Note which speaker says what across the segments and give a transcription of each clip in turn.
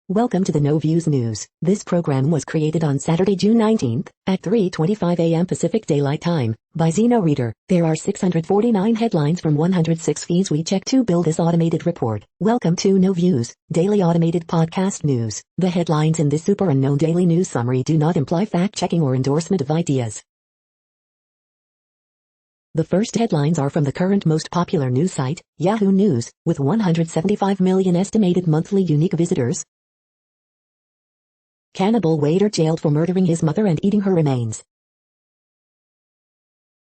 Speaker 1: Welcome to the No Views News. This program was created on Saturday, June 19th, at 3:25 a.m. Pacific Daylight Time, by Zeno Reader. There are 649 headlines from 106 feeds we check to build this automated report. Welcome to No Views, daily automated podcast news. The headlines in this super unknown daily news summary do not imply fact-checking or endorsement of ideas. The first headlines are from the current most popular news site, Yahoo News, with 175 million estimated monthly unique visitors. Cannibal waiter jailed for murdering his mother and eating her remains.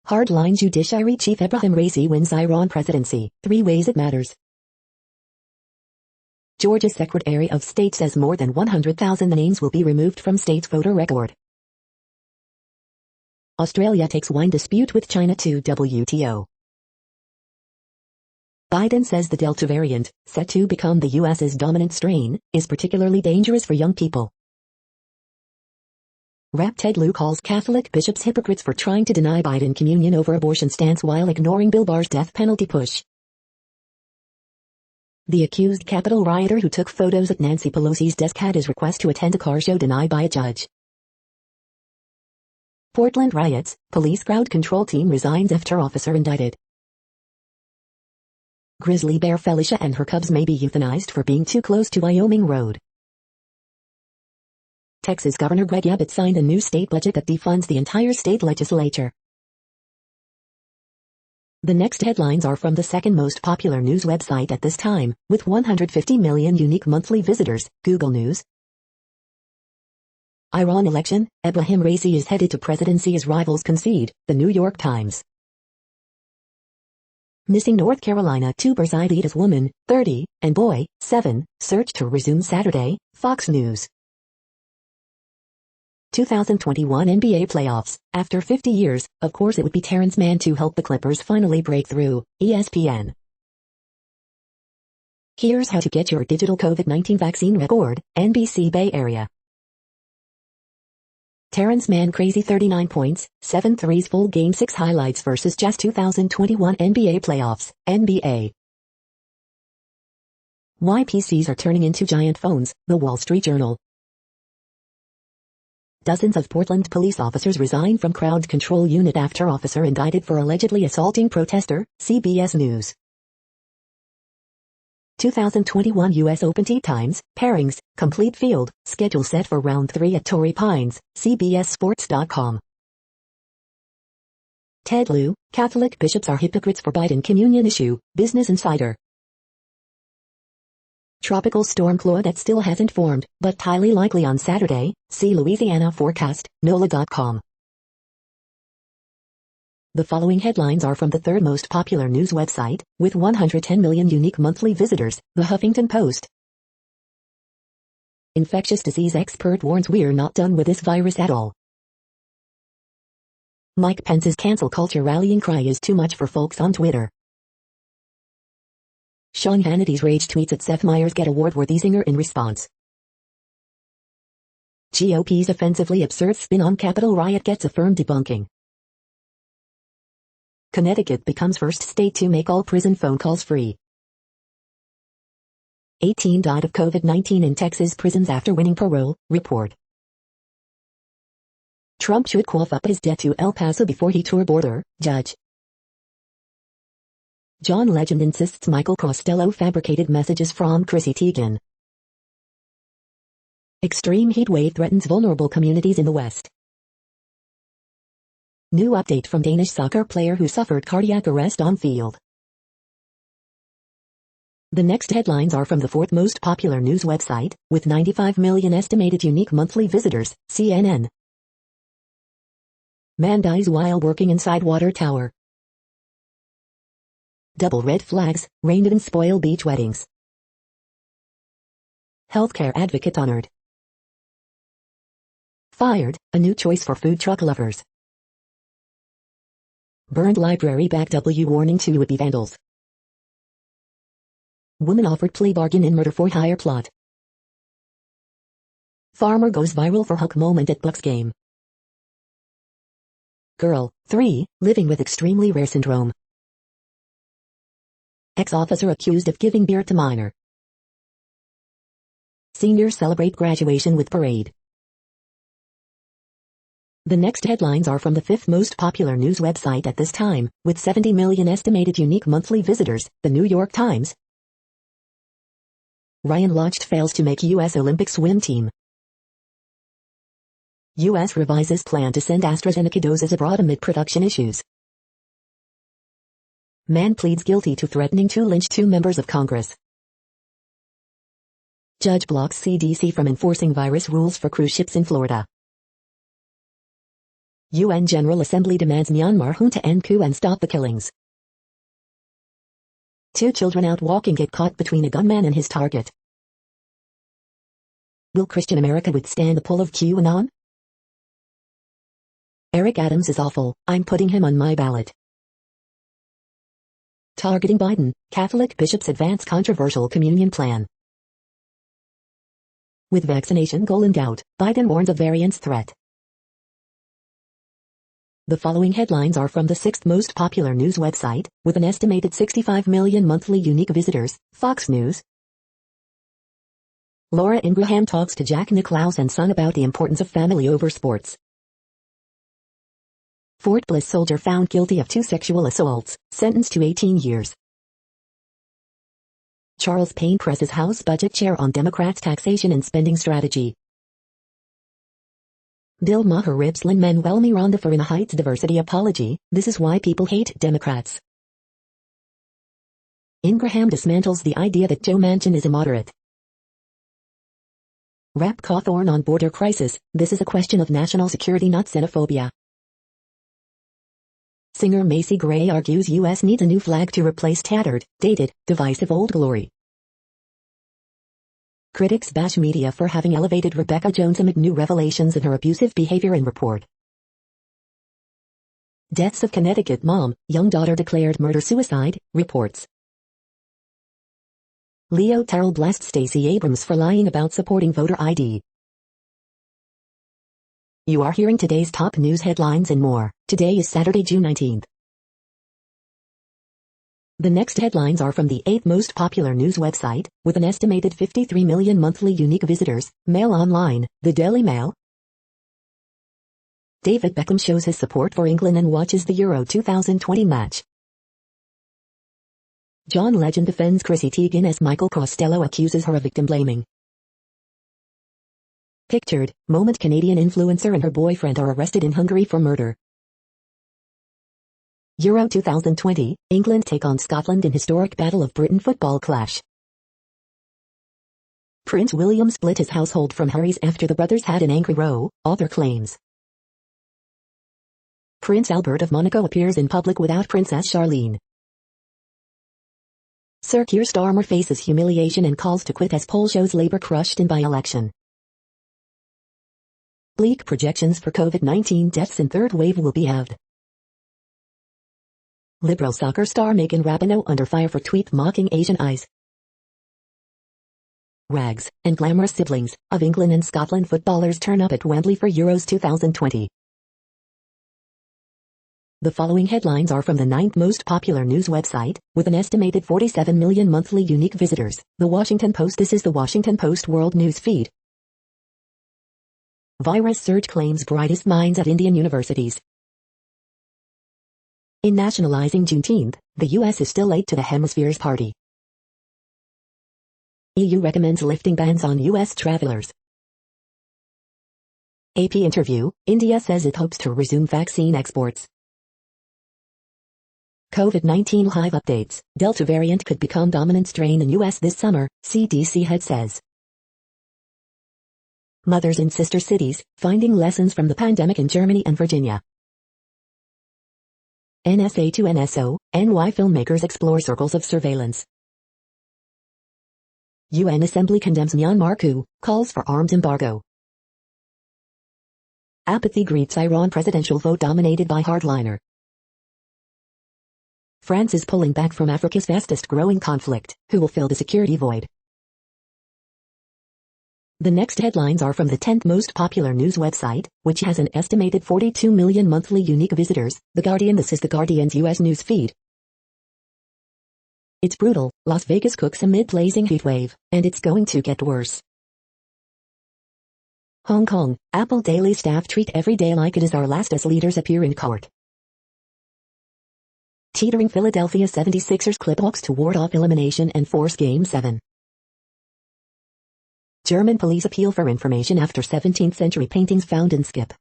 Speaker 1: Hardline Judiciary Chief Ebrahim Raisi wins Iran presidency. 3 ways it matters. Georgia's Secretary of State says more than 100,000 names will be removed from state's voter record. Australia takes wine dispute with China to WTO. Biden says the Delta variant, set to become the U.S.'s dominant strain, is particularly dangerous for young people. Rep. Ted Lieu calls Catholic bishops hypocrites for trying to deny Biden communion over abortion stance while ignoring Bill Barr's death penalty push. The accused Capitol rioter who took photos at Nancy Pelosi's desk had his request to attend a car show denied by a judge. Portland riots, police crowd control team resigns after officer indicted. Grizzly bear Felicia and her cubs may be euthanized for being too close to Wyoming road. Texas Governor Greg Abbott signed a new state budget that defunds the entire state legislature. The next headlines are from the second most popular news website at this time, with 150 million unique monthly visitors, Google News. Iran election, Ebrahim Raisi is headed to presidency as rivals concede, The New York Times. Missing North Carolina tubers ID'd as woman, 30, and boy, 7, search to resume Saturday, Fox News. 2021 NBA playoffs. After 50 years, of course it would be Terrence Mann to help the Clippers finally break through, ESPN. Here's how to get your digital COVID-19 vaccine record, NBC Bay Area. Terrence Mann crazy 39 points, 7 threes full game 6 highlights versus Jazz 2021 NBA playoffs, NBA. Why PCs are turning into giant phones, The Wall Street Journal. Dozens of Portland police officers resign from crowd control unit after officer indicted for allegedly assaulting protester, CBS News. 2021 U.S. Open Tee Times, pairings, complete field, schedule set for round 3 at Torrey Pines, CBSSports.com. Ted Lieu, Catholic bishops are hypocrites for Biden communion issue, Business Insider. Tropical storm Claudette still hasn't formed, but highly likely on Saturday, see Louisiana forecast, NOLA.com. The following headlines are from the third most popular news website, with 110 million unique monthly visitors, The Huffington Post. Infectious disease expert warns we're not done with this virus at all. Mike Pence's cancel culture rallying cry is too much for folks on Twitter. Sean Hannity's rage tweets at Seth Meyers get award-worthy singer in response. GOP's offensively absurd spin on Capitol riot gets a firm debunking. Connecticut becomes first state to make all prison phone calls free. 18 died of COVID-19 in Texas prisons after winning parole, report. Trump should cough up his debt to El Paso before he tour border, judge. John Legend insists Michael Costello fabricated messages from Chrissy Teigen. Extreme heat wave threatens vulnerable communities in the West. New update from Danish soccer player who suffered cardiac arrest on field. The next headlines are from the fourth most popular news website, with 95 million estimated unique monthly visitors, CNN. Man dies while working inside water tower. Double red flags, rain and spoil beach weddings. Healthcare advocate honored. Fired, a new choice for food truck lovers. Burned library back W warning to would-be vandals. Woman offered plea bargain in murder for hire plot. Farmer goes viral for Hulk moment at Bucks game. Girl, 3, living with extremely rare syndrome. Ex-officer accused of giving beer to minor. Seniors celebrate graduation with parade. The next headlines are from the fifth most popular news website at this time, with 70 million estimated unique monthly visitors, the New York Times. Ryan Lochte fails to make U.S. Olympic swim team. U.S. revises plan to send AstraZeneca doses abroad amid production issues. Man pleads guilty to threatening to lynch two members of Congress. Judge blocks CDC from enforcing virus rules for cruise ships in Florida. UN General Assembly demands Myanmar junta end coup and stop the killings. Two children out walking get caught between a gunman and his target. Will Christian America withstand the pull of QAnon? Eric Adams is awful, I'm putting him on my ballot. Targeting Biden, Catholic bishops advance controversial communion plan. With vaccination goal in doubt, Biden warns of variants threat. The following headlines are from the sixth most popular news website, with an estimated 65 million monthly unique visitors, Fox News. Laura Ingraham talks to Jack Nicklaus and son about the importance of family over sports. Fort Bliss soldier found guilty of 2 sexual assaults, sentenced to 18 years. Charles Payne presses House Budget Chair on Democrats' taxation and spending strategy. Bill Maher ribs Lin-Manuel Miranda for in a Heights diversity apology, this is why people hate Democrats. Ingraham dismantles the idea that Joe Manchin is immoderate. Rep. Cawthorn on border crisis, this is a question of national security not xenophobia. Singer Macy Gray argues U.S. needs a new flag to replace tattered, dated, divisive Old Glory. Critics bash media for having elevated Rebecca Jones amid new revelations in her abusive behavior in report. Deaths of Connecticut mom, young daughter declared murder-suicide, reports. Leo Terrell blasts Stacey Abrams for lying about supporting voter ID. You are hearing today's top news headlines and more. Today is Saturday, June 19th. The next headlines are from the 8th most popular news website, with an estimated 53 million monthly unique visitors, Mail Online, the Daily Mail. David Beckham shows his support for England and watches the Euro 2020 match. John Legend defends Chrissy Teigen as Michael Costello accuses her of victim blaming. Pictured, moment Canadian influencer and her boyfriend are arrested in Hungary for murder. Euro 2020, England take on Scotland in historic Battle of Britain football clash. Prince William split his household from Harry's after the brothers had an angry row, author claims. Prince Albert of Monaco appears in public without Princess Charlene. Sir Keir Starmer faces humiliation and calls to quit as poll shows Labour crushed in by-election. Bleak projections for COVID-19 deaths in third wave will be halved. Liberal soccer star Megan Rapinoe under fire for tweet mocking Asian eyes. Rags and glamorous siblings of England and Scotland footballers turn up at Wembley for Euros 2020. The following headlines are from the 9th most popular news website, with an estimated 47 million monthly unique visitors, The Washington Post. This is the Washington Post World News Feed. Virus surge claims brightest minds at Indian universities. In nationalizing Juneteenth, the U.S. is still late to the hemisphere's party. EU recommends lifting bans on U.S. travelers. AP interview, India says it hopes to resume vaccine exports. COVID-19 live updates, Delta variant could become dominant strain in U.S. this summer, CDC head says. Mothers in sister cities, finding lessons from the pandemic in Germany and Virginia. NSA to NSO, NY filmmakers explore circles of surveillance. UN Assembly condemns Myanmar coup, calls for arms embargo. Apathy greets Iran presidential vote dominated by hardliner. France is pulling back from Africa's fastest growing conflict, who will fill the security void? The next headlines are from the 10th most popular news website, which has an estimated 42 million monthly unique visitors, The Guardian. This is The Guardian's U.S. news feed. It's brutal, Las Vegas cooks amid blazing heatwave, and it's going to get worse. Hong Kong, Apple daily staff treat every day like it is our last as leaders appear in court. Teetering Philadelphia 76ers clip Hawks to ward off elimination and force Game 7. German police appeal for information after 17th century paintings found in skip.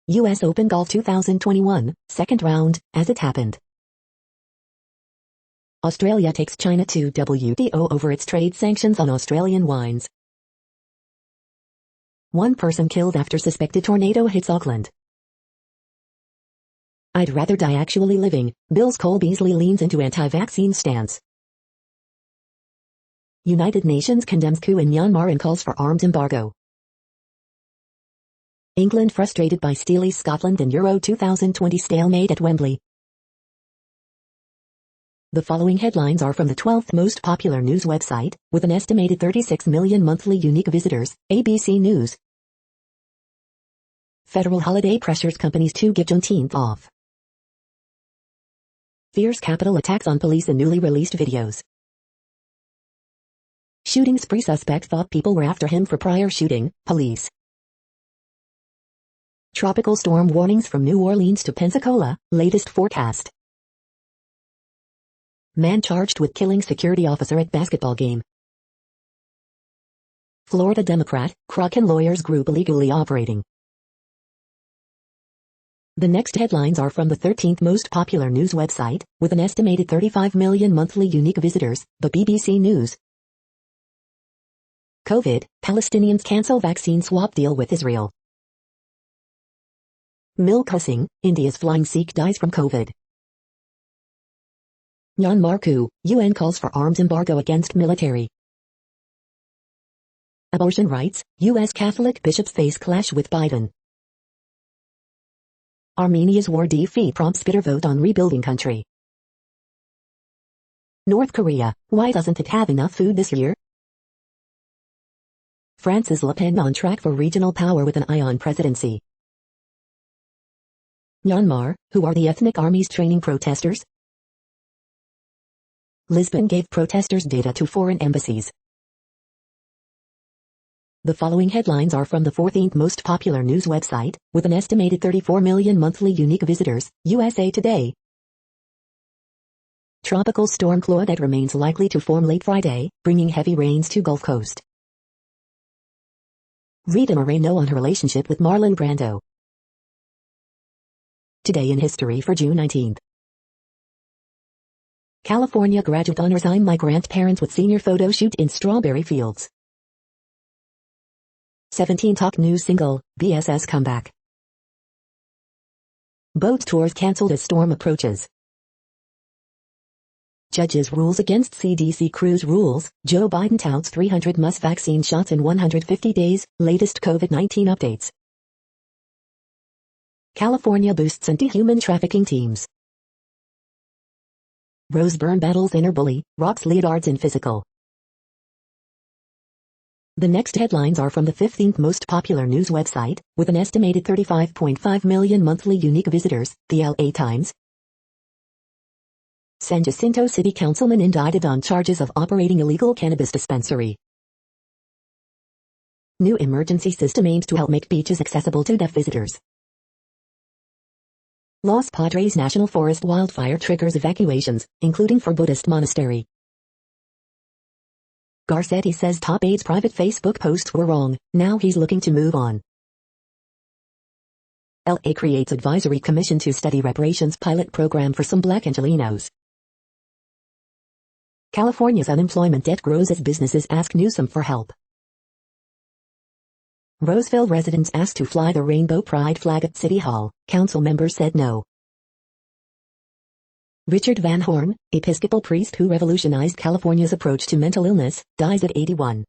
Speaker 1: US Open Golf 2021, second round, as it happened. Australia takes China to WTO over its trade sanctions on Australian wines. One person killed after suspected tornado hits Auckland. I'd rather die actually living, Bill's Cole Beasley leans into anti-vaccine stance. United Nations condemns coup in Myanmar and calls for arms embargo. England frustrated by Steely's Scotland and Euro 2020 stalemate at Wembley. The following headlines are from the 12th most popular news website, with an estimated 36 million monthly unique visitors, ABC News. Federal holiday pressures companies to give Juneteenth off. Fierce Capitol attacks on police in newly released videos. Shooting spree suspect thought people were after him for prior shooting, police. Tropical storm warnings from New Orleans to Pensacola, latest forecast. Man charged with killing security officer at basketball game. Florida Democrat, Kraken lawyers group illegally operating. The next headlines are from the 13th most popular news website, with an estimated 35 million monthly unique visitors, the BBC News. COVID, Palestinians cancel vaccine swap deal with Israel. Milk Hussing, India's flying Sikh dies from COVID. Myanmar coup, UN calls for arms embargo against military. Abortion rights, U.S. Catholic bishops face clash with Biden. Armenia's war defeat prompts bitter vote on rebuilding country. North Korea, why doesn't it have enough food this year? France's Le Pen on track for regional power with an eye on presidency. Myanmar, who are the ethnic armies training protesters? Lisbon gave protesters data to foreign embassies. The following headlines are from the 14th most popular news website, with an estimated 34 million monthly unique visitors, USA Today. Tropical storm Claudette remains likely to form late Friday, bringing heavy rains to Gulf Coast. Rita Moreno on her relationship with Marlon Brando. Today in history for June 19th. California graduate honors I'm my grandparents with senior photo shoot in Strawberry Fields. 17 Talk News single, BSS comeback. Boat tours cancelled as storm approaches. Judges rules against CDC cruise rules, Joe Biden touts 300 must vaccine shots in 150 days, latest COVID-19 updates. California boosts anti-human trafficking teams. Rose Byrne battles inner bully, rocks leotards in physical. The next headlines are from the 15th most popular news website, with an estimated 35.5 million monthly unique visitors, the LA Times. San Jacinto City Councilman indicted on charges of operating illegal cannabis dispensary. New emergency system aims to help make beaches accessible to deaf visitors. Los Padres National Forest wildfire triggers evacuations, including for Buddhist monastery. Garcetti says top aide's private Facebook posts were wrong, now he's looking to move on. LA creates advisory commission to study reparations pilot program for some black Angelenos. California's unemployment debt grows as businesses ask Newsom for help. Roseville residents asked to fly the rainbow pride flag at City Hall, council members said no. Richard Van Horn, Episcopal priest who revolutionized California's approach to mental illness, dies at 81.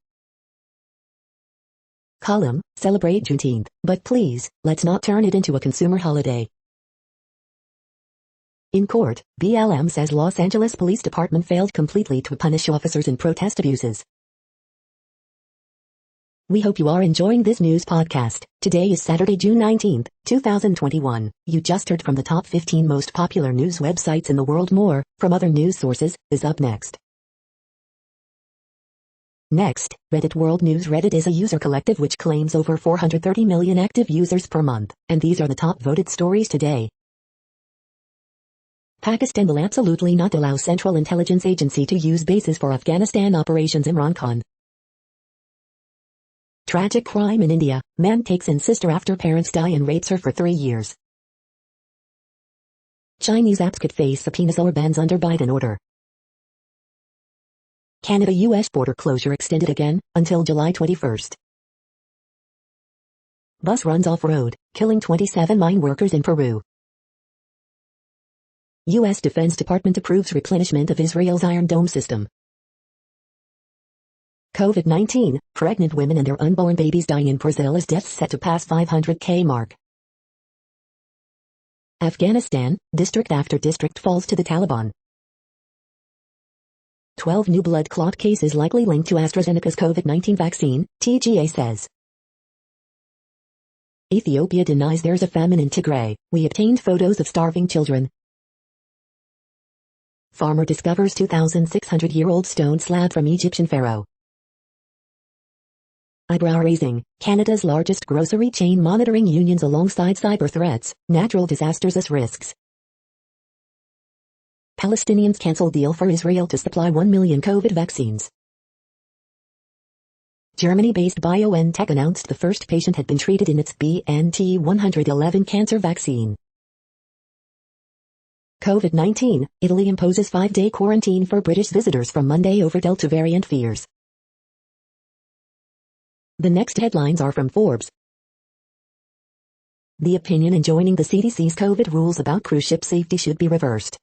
Speaker 1: Column, celebrate Juneteenth, but please, let's not turn it into a consumer holiday. In court, BLM says Los Angeles Police Department failed completely to punish officers in protest abuses. We hope you are enjoying this news podcast. Today is Saturday, June 19th, 2021. You just heard from the top 15 most popular news websites in the world. More, from other news sources, is up next. Next, Reddit World News. Reddit is a user collective which claims over 430 million active users per month, and these are the top voted stories today. Pakistan will absolutely not allow Central Intelligence Agency to use bases for Afghanistan operations. Imran Khan. Tragic crime in India. Man takes in sister after parents die and rapes her for 3 years. Chinese apps could face subpoenas or bans under Biden order. Canada-US border closure extended again, until July 21st. Bus runs off-road, killing 27 mine workers in Peru. U.S. Defense Department approves replenishment of Israel's Iron Dome system. COVID-19, pregnant women and their unborn babies dying in Brazil as deaths set to pass 500,000 mark. Afghanistan, district after district falls to the Taliban. 12 new blood clot cases likely linked to AstraZeneca's COVID-19 vaccine, TGA says. Ethiopia denies there's a famine in Tigray. We obtained photos of starving children. Farmer discovers 2,600-year-old stone slab from Egyptian pharaoh. Eyebrow-raising, Canada's largest grocery chain monitoring unions alongside cyber threats, natural disasters as risks. Palestinians cancel deal for Israel to supply 1 million COVID vaccines. Germany-based BioNTech announced the first patient had been treated in its BNT111 cancer vaccine. COVID-19, Italy imposes 5-day quarantine for British visitors from Monday over Delta variant fears. The next headlines are from Forbes. The opinion in joining the CDC's COVID rules about cruise ship safety should be reversed.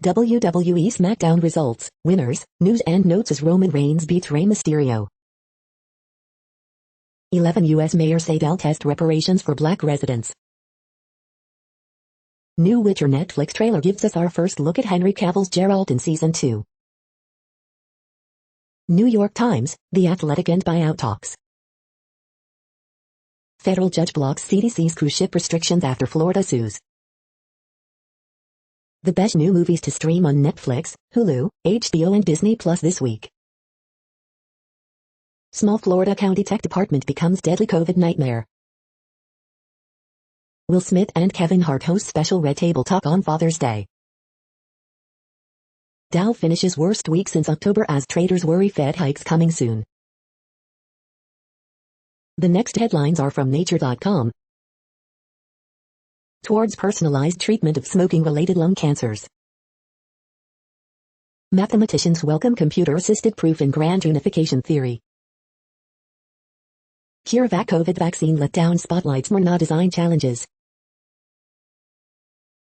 Speaker 1: WWE SmackDown results, winners, news and notes as Roman Reigns beats Rey Mysterio. 11 U.S. mayors say they'll test reparations for black residents. New Witcher Netflix trailer gives us our first look at Henry Cavill's Geralt in Season 2. New York Times, The Athletic and buyout talks. Federal judge blocks CDC's cruise ship restrictions after Florida sues. The best new movies to stream on Netflix, Hulu, HBO and Disney Plus this week. Small Florida County Tech Department becomes deadly COVID nightmare. Will Smith and Kevin Hart host special Red Table Talk on Father's Day. Dow finishes worst week since October as traders worry Fed hikes coming soon. The next headlines are from Nature.com. Towards personalized treatment of smoking-related lung cancers. Mathematicians welcome computer-assisted proof in grand unification theory. CureVac COVID vaccine letdown spotlights Moderna design challenges.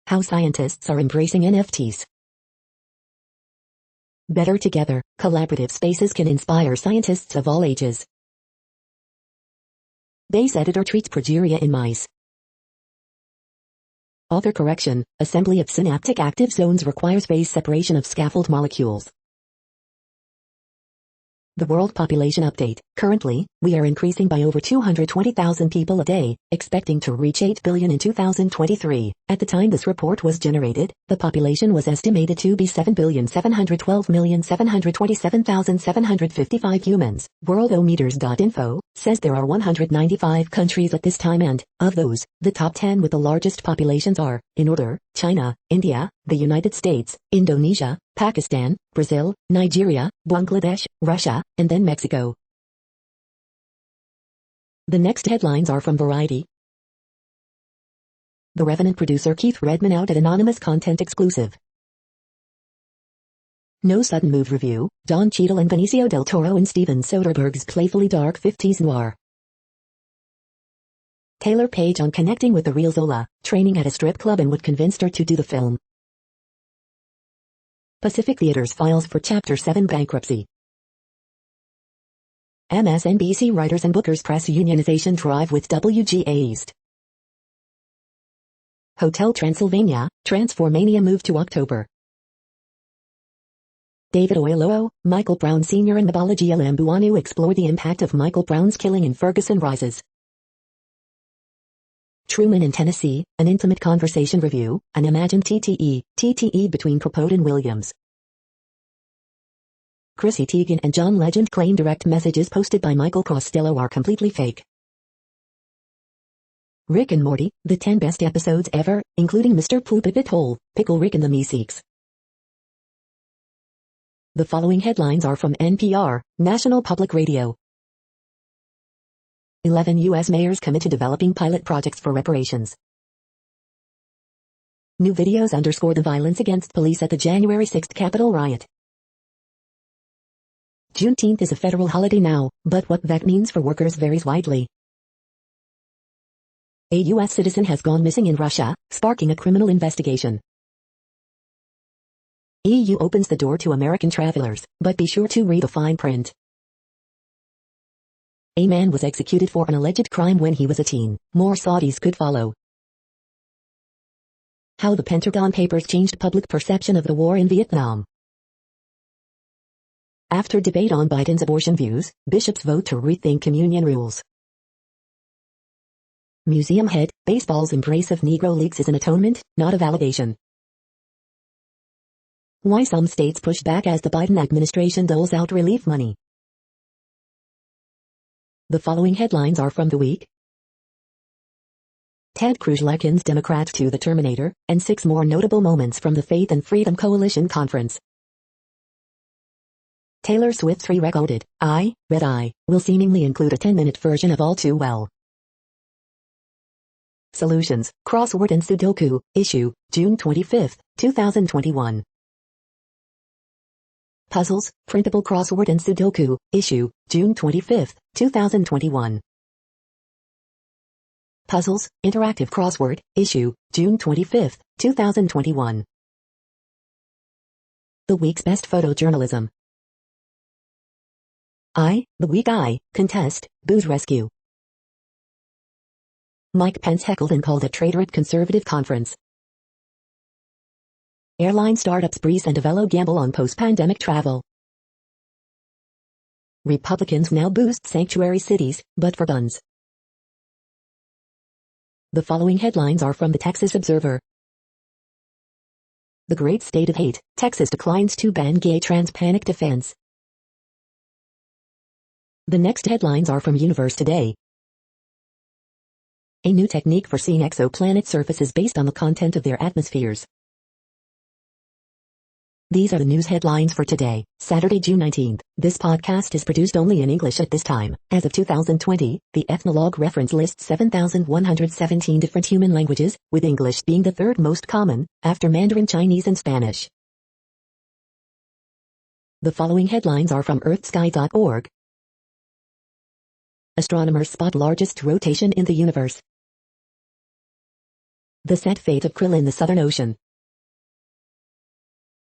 Speaker 1: How scientists are embracing NFTs. Better together, collaborative spaces can inspire scientists of all ages. Base editor treats progeria in mice. Author correction, assembly of synaptic active zones requires phase separation of scaffold molecules. The World Population Update. Currently, we are increasing by over 220,000 people a day, expecting to reach 8 billion in 2023. At the time this report was generated, the population was estimated to be 7,712,727,755 humans. Worldometers.info says there are 195 countries at this time and, of those, the top 10 with the largest populations are, in order, China, India, the United States, Indonesia, Pakistan, Brazil, Nigeria, Bangladesh, Russia, and then Mexico. The next headlines are from Variety. The Revenant producer Keith Redman out at anonymous content exclusive. No Sudden Move review, Don Cheadle and Benicio del Toro in Steven Soderbergh's playfully dark 50s noir. Taylor Page on connecting with the real Zola, training at a strip club and what convinced her to do the film. Pacific Theatres files for Chapter 7 bankruptcy. MSNBC Writers and Bookers Press unionization drive with WGA East. Hotel Transylvania, Transformania move to October. David Oyelowo, Michael Brown Sr. and Mabalaji Alambuanu explore the impact of Michael Brown's killing in Ferguson Rises. Truman in Tennessee, an intimate conversation review, an imagined TTE between Capote and Williams. Chrissy Teigen and John Legend claim direct messages posted by Michael Costello are completely fake. Rick and Morty, the 10 best episodes ever, including Mr. Poop a Bit Hole, Pickle Rick and the Meeseeks. The following headlines are from NPR, National Public Radio. 11 U.S. mayors commit to developing pilot projects for reparations. New videos underscore the violence against police at the January 6 Capitol riot. Juneteenth is a federal holiday now, but what that means for workers varies widely. A U.S. citizen has gone missing in Russia, sparking a criminal investigation. EU opens the door to American travelers, but be sure to read the fine print. A man was executed for an alleged crime when he was a teen. More Saudis could follow. How the Pentagon Papers changed public perception of the war in Vietnam. After debate on Biden's abortion views, bishops vote to rethink communion rules. Museum head, baseball's embrace of Negro Leagues is an atonement, not a validation. Why some states push back as the Biden administration doles out relief money. The following headlines are from The Week. Ted Cruz likens Democrats to the Terminator, and 6 more notable moments from the Faith and Freedom Coalition Conference. Taylor Swift's re-recorded, Red Eye, will seemingly include a 10-minute version of All Too Well. Solutions, Crossword and Sudoku, issue, June 25, 2021. Puzzles, Printable Crossword and Sudoku, issue, June 25, 2021. Puzzles, Interactive Crossword, issue, June 25, 2021. The Week's Best Photojournalism. The Week contest, booze rescue. Mike Pence heckled and called a traitor at conservative conference. Airline startups Breeze and Avelo gamble on post-pandemic travel. Republicans now boost sanctuary cities, but for guns. The following headlines are from the Texas Observer. The Great State of Hate, Texas declines to ban gay trans panic defense. The next headlines are from Universe Today. A new technique for seeing exoplanet surfaces based on the content of their atmospheres. These are the news headlines for today, Saturday, June 19th. This podcast is produced only in English at this time. As of 2020, the Ethnologue reference lists 7,117 different human languages, with English being the third most common, after Mandarin Chinese and Spanish. The following headlines are from earthsky.org. Astronomers spot largest rotation in the universe. The sad fate of krill in the Southern Ocean.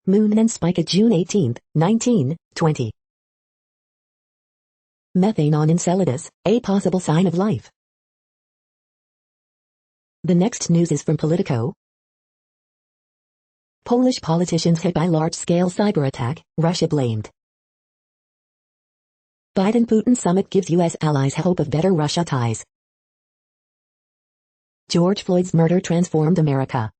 Speaker 1: Moon and spike at June 18, 1920. Methane on Enceladus, a possible sign of life. The next news is from Politico. Polish politicians hit by large-scale cyber attack, Russia blamed. Biden-Putin summit gives U.S. allies hope of better Russia ties. George Floyd's murder transformed America.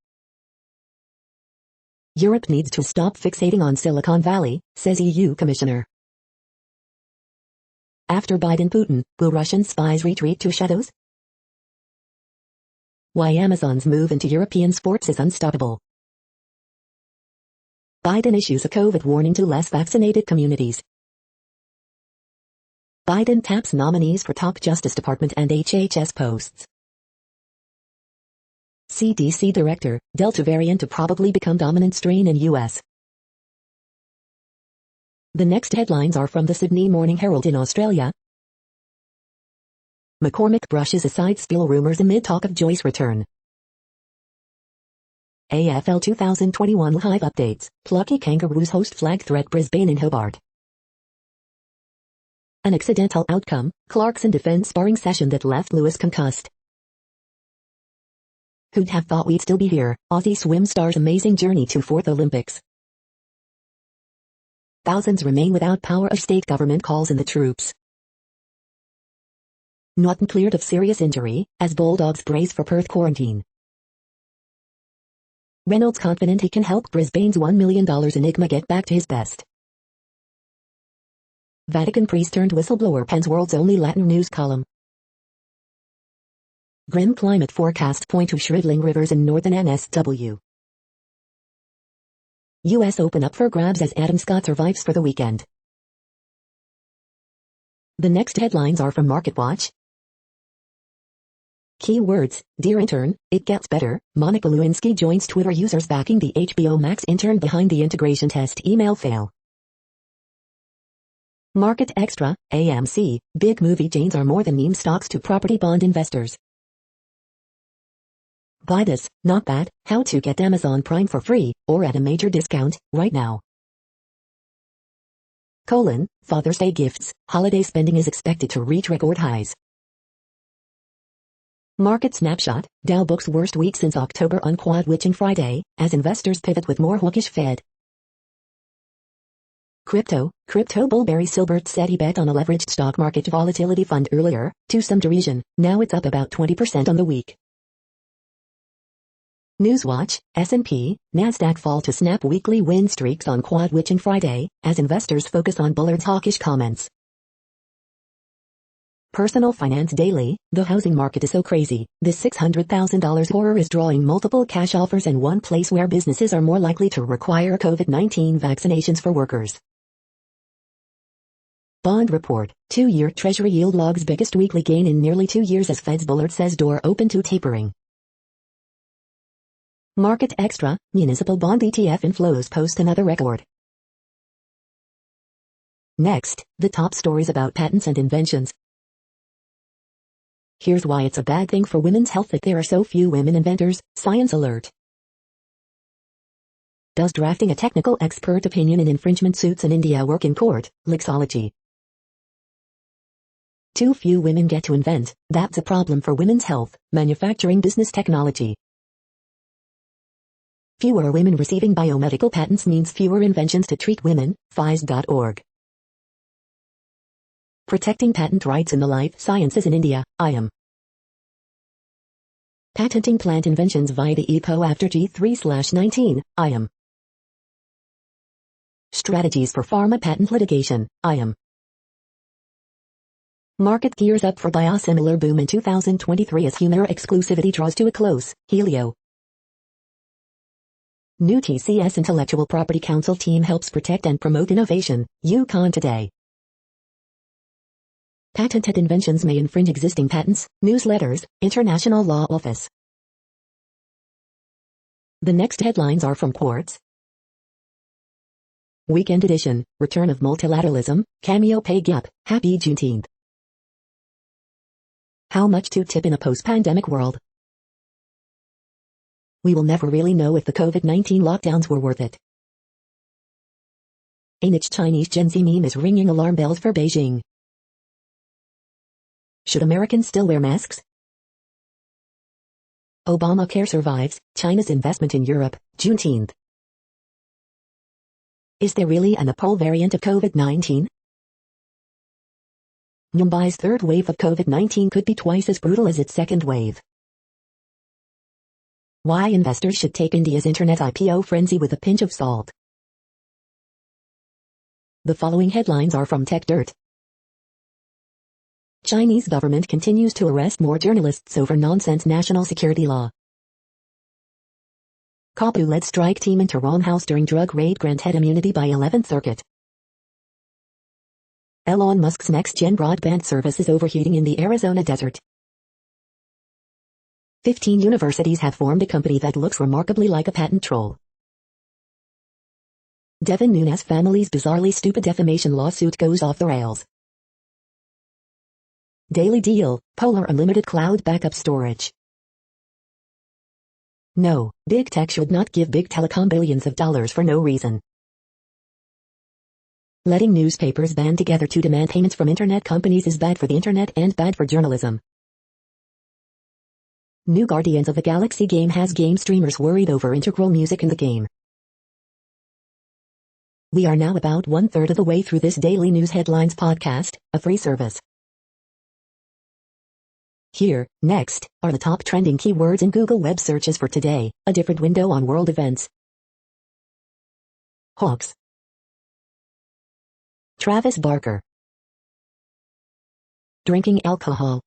Speaker 1: Europe needs to stop fixating on Silicon Valley, says EU Commissioner. After Biden-Putin, will Russian spies retreat to shadows? Why Amazon's move into European sports is unstoppable. Biden issues a COVID warning to less vaccinated communities. Biden taps nominees for top Justice Department and HHS posts. CDC Director, Delta variant to probably become dominant strain in U.S. The next headlines are from the Sydney Morning Herald in Australia. McCormick brushes aside spill rumors amid talk of Joyce return. AFL 2021 Live updates, plucky Kangaroos host flag threat Brisbane in Hobart. An accidental outcome, Clarkson defense sparring session that left Lewis concussed. Who'd have thought we'd still be here? Aussie swim star's amazing journey to 4th Olympics. Thousands remain without power as state government calls in the troops. Naughton cleared of serious injury, as Bulldogs brace for Perth quarantine. Reynolds confident he can help Brisbane's $1 million enigma get back to his best. Vatican priest turned whistleblower pens world's only Latin news column. Grim climate forecasts point to shriveling rivers in northern NSW. U.S. Open up for grabs as Adam Scott survives for the weekend. The next headlines are from MarketWatch. Keywords, Dear Intern, It Gets Better, Monica Lewinsky joins Twitter users backing the HBO Max intern behind the integration test email fail. Market Extra, AMC, big movie chains are more than meme stocks to property bond investors. Buy this, not that, how to get Amazon Prime for free, or at a major discount, right now. Father's Day gifts, holiday spending is expected to reach record highs. Market Snapshot, Dow books worst week since October on Quad Witching Friday, as investors pivot with more hawkish Fed. Crypto bull Barry Silbert said he bet on a leveraged stock market volatility fund earlier, to some derision, now it's up about 20% on the week. Newswatch, S&P, Nasdaq fall to snap weekly win streaks on Quad Witching Friday, as investors focus on Bullard's hawkish comments. Personal Finance Daily, the housing market is so crazy, this $600,000 horror is drawing multiple cash offers and one place where businesses are more likely to require COVID-19 vaccinations for workers. Bond Report, 2-year Treasury yield logs biggest weekly gain in nearly 2 years as Fed's Bullard says door open to tapering. Market Extra, municipal bond ETF inflows post another record. Next, the top stories about patents and inventions. Here's why it's a bad thing for women's health that there are so few women inventors, Science Alert. Does drafting a technical expert opinion in infringement suits in India work in court, Lexology. Too few women get to invent, that's a problem for women's health, Manufacturing Business Technology. Fewer women receiving biomedical patents means fewer inventions to treat women, FIS.org. Protecting patent rights in the life sciences in India, IAM. Patenting plant inventions via the EPO after G3/19, IAM. Strategies for pharma patent litigation, IAM. Market gears up for biosimilar boom in 2023 as Humira exclusivity draws to a close, Helio. New TCS Intellectual Property Council team helps protect and promote innovation, Yukon Today. Patented inventions may infringe existing patents, newsletters, International Law Office. The next headlines are from Quartz. Weekend edition, Return of Multilateralism, Cameo Pay Gap, Happy Juneteenth. How much to tip in a post-pandemic world? We will never really know if the COVID-19 lockdowns were worth it. A niche Chinese Gen Z meme is ringing alarm bells for Beijing. Should Americans still wear masks? Obamacare survives, China's investment in Europe, Juneteenth. Is there really a Nepal variant of COVID-19? Mumbai's third wave of COVID-19 could be twice as brutal as its second wave. Why investors should take India's internet IPO frenzy with a pinch of salt. The following headlines are from Tech Dirt. Chinese government continues to arrest more journalists over nonsense national security law. Kapu-led strike team in Tehran house during drug raid granted immunity by 11th Circuit. Elon Musk's next-gen broadband service is overheating in the Arizona desert. 15 universities have formed a company that looks remarkably like a patent troll. Devin Nunes family's bizarrely stupid defamation lawsuit goes off the rails. Daily Deal, Polar Unlimited Cloud Backup Storage. No, big tech should not give big telecom billions of dollars for no reason. Letting newspapers band together to demand payments from internet companies is bad for the internet and bad for journalism. New Guardians of the Galaxy game has game streamers worried over integral music in the game. We are now about 1/3 of the way through this daily news headlines podcast, a free service. Here, next, are the top trending keywords in Google web searches for today, a different window on world events. Hawks. Travis Barker. Drinking alcohol.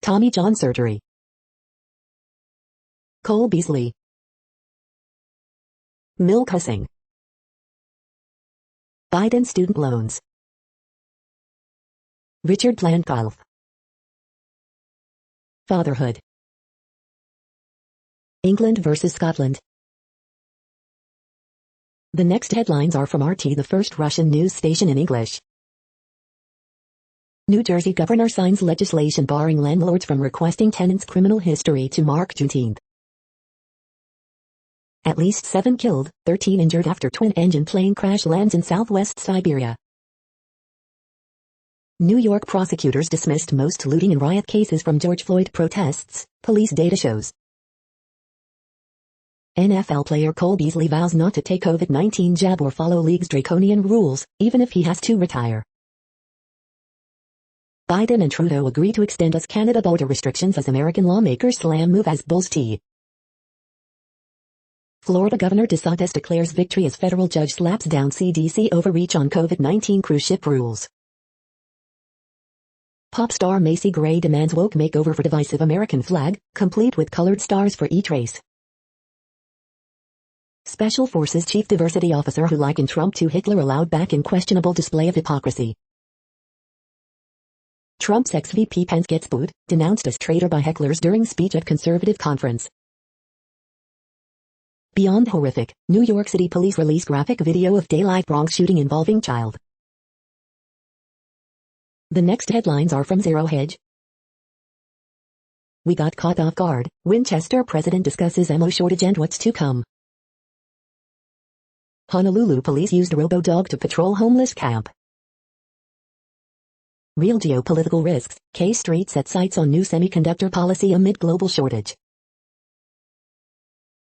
Speaker 1: Tommy John surgery. Cole Beasley. Mill cussing. Biden student loans. Richard Plankalf. Fatherhood. England versus Scotland. The next headlines are from RT, the first Russian news station in English. New Jersey governor signs legislation barring landlords from requesting tenants' criminal history to mark Juneteenth. At least 7 killed, 13 injured after twin-engine plane crash lands in southwest Siberia. New York prosecutors dismissed most looting and riot cases from George Floyd protests, police data shows. NFL player Cole Beasley vows not to take COVID-19 jab or follow league's draconian rules, even if he has to retire. Biden and Trudeau agree to extend US-Canada border restrictions as American lawmakers slam move as Bulls tea. Florida Governor DeSantis declares victory as federal judge slaps down CDC overreach on COVID-19 cruise ship rules. Pop star Macy Gray demands woke makeover for divisive American flag, complete with colored stars for each race. Special Forces Chief Diversity Officer who likened Trump to Hitler allowed back in questionable display of hypocrisy. Trump's ex-VP Pence gets booed, denounced as traitor by hecklers during speech at conservative conference. Beyond horrific, New York City police release graphic video of daylight Bronx shooting involving child. The next headlines are from Zero Hedge. We got caught off guard. Winchester president discusses ammo shortage and what's to come. Honolulu police used robo-dog to patrol homeless camp. Real geopolitical risks. K Street sets sights on new semiconductor policy amid global shortage.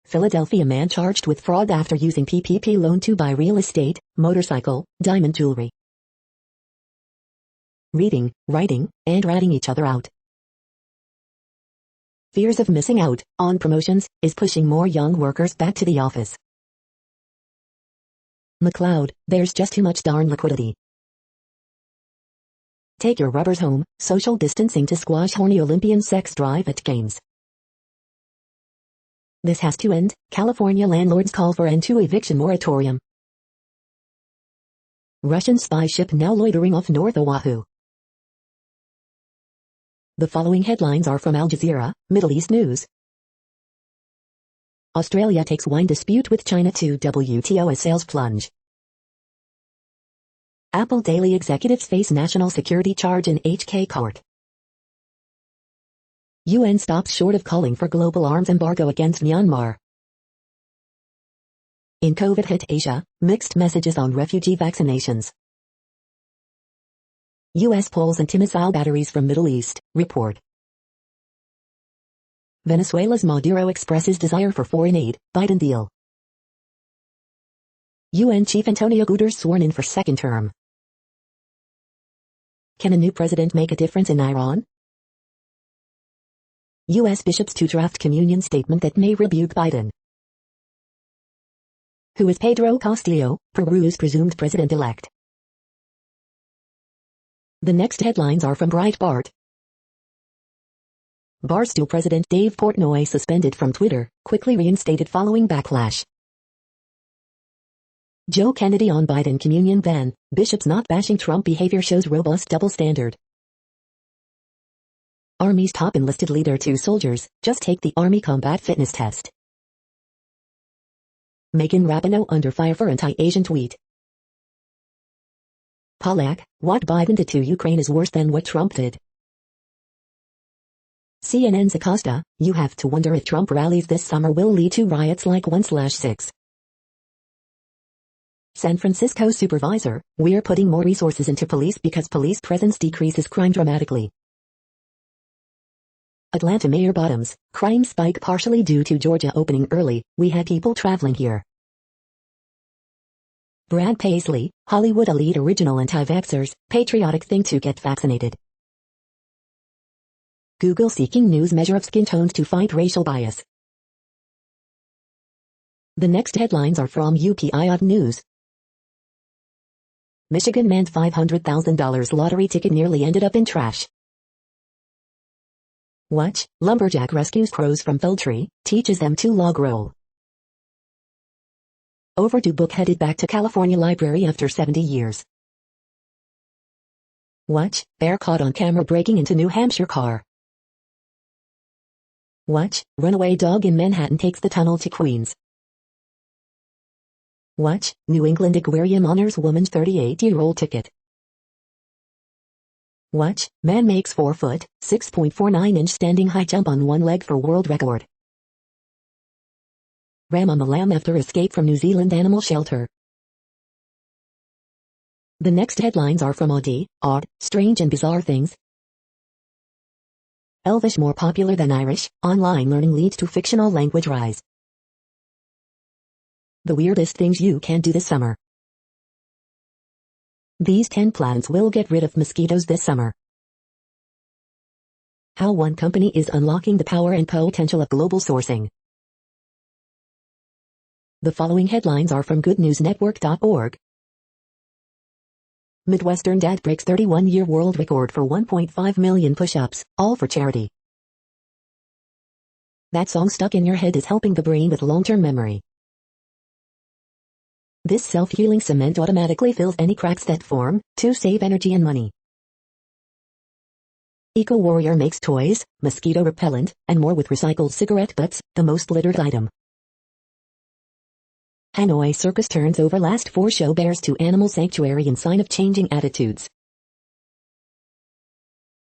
Speaker 1: Philadelphia man charged with fraud after using PPP loan to buy real estate, motorcycle, diamond jewelry. Reading, writing, and ratting each other out. Fears of missing out on promotions is pushing more young workers back to the office. McLeod, there's just too much darn liquidity. Take your rubbers home, social distancing to squash horny Olympian sex drive at games. This has to end. California landlords call for end to eviction moratorium. Russian spy ship now loitering off North Oahu. The following headlines are from Al Jazeera, Middle East News. Australia takes wine dispute with China to WTO as sales plunge. Apple Daily executives face national security charge in HK court. UN stops short of calling for global arms embargo against Myanmar. In COVID hit Asia, mixed messages on refugee vaccinations. U.S. pulls anti-missile batteries from Middle East, report. Venezuela's Maduro expresses desire for foreign aid, Biden deal. UN Chief Antonio Guterres sworn in for second term. Can a new president make a difference in Iran? U.S. bishops to draft communion statement that may rebuke Biden. Who is Pedro Castillo, Peru's presumed president-elect? The next headlines are from Breitbart. Barstool President Dave Portnoy suspended from Twitter, quickly reinstated following backlash. Joe Kennedy on Biden communion ban, bishops not bashing Trump behavior shows robust double standard. Army's top enlisted leader to soldiers, just take the Army combat fitness test. Megan Rapinoe under fire for anti-Asian tweet. Pollack, what Biden did to Ukraine is worse than what Trump did. CNN's Acosta, you have to wonder if Trump rallies this summer will lead to riots like 1/6. San Francisco supervisor, we're putting more resources into police because police presence decreases crime dramatically. Atlanta Mayor Bottoms, crime spike partially due to Georgia opening early, we had people traveling here. Brad Paisley, Hollywood elite original anti-vaxxers, patriotic thing to get vaccinated. Google seeking news measure of skin tones to fight racial bias. The next headlines are from UPI News. Michigan man's $500,000 lottery ticket nearly ended up in trash. Watch, lumberjack rescues crows from felled tree, teaches them to log roll. Overdue book headed back to California library after 70 years. Watch, bear caught on camera breaking into New Hampshire car. Watch, runaway dog in Manhattan takes the tunnel to Queens. Watch, New England Aquarium honors woman's 38-year-old ticket. Watch, man makes 4-foot, 6.49-inch standing high jump on one leg for world record. Ram on the lam after escape from New Zealand animal shelter. The next headlines are from odd, strange and bizarre things. Elvish more popular than Irish, online learning leads to fictional language rise. The weirdest things you can do this summer. These 10 plans will get rid of mosquitoes this summer. How one company is unlocking the power and potential of global sourcing. The following headlines are from goodnewsnetwork.org. Midwestern dad breaks 31-year world record for 1.5 million push-ups, all for charity. That song stuck in your head is helping the brain with long-term memory. This self-healing cement automatically fills any cracks that form, to save energy and money. Eco-Warrior makes toys, mosquito repellent, and more with recycled cigarette butts, the most littered item. Hanoi Circus turns over last 4 show bears to animal sanctuary in sign of changing attitudes.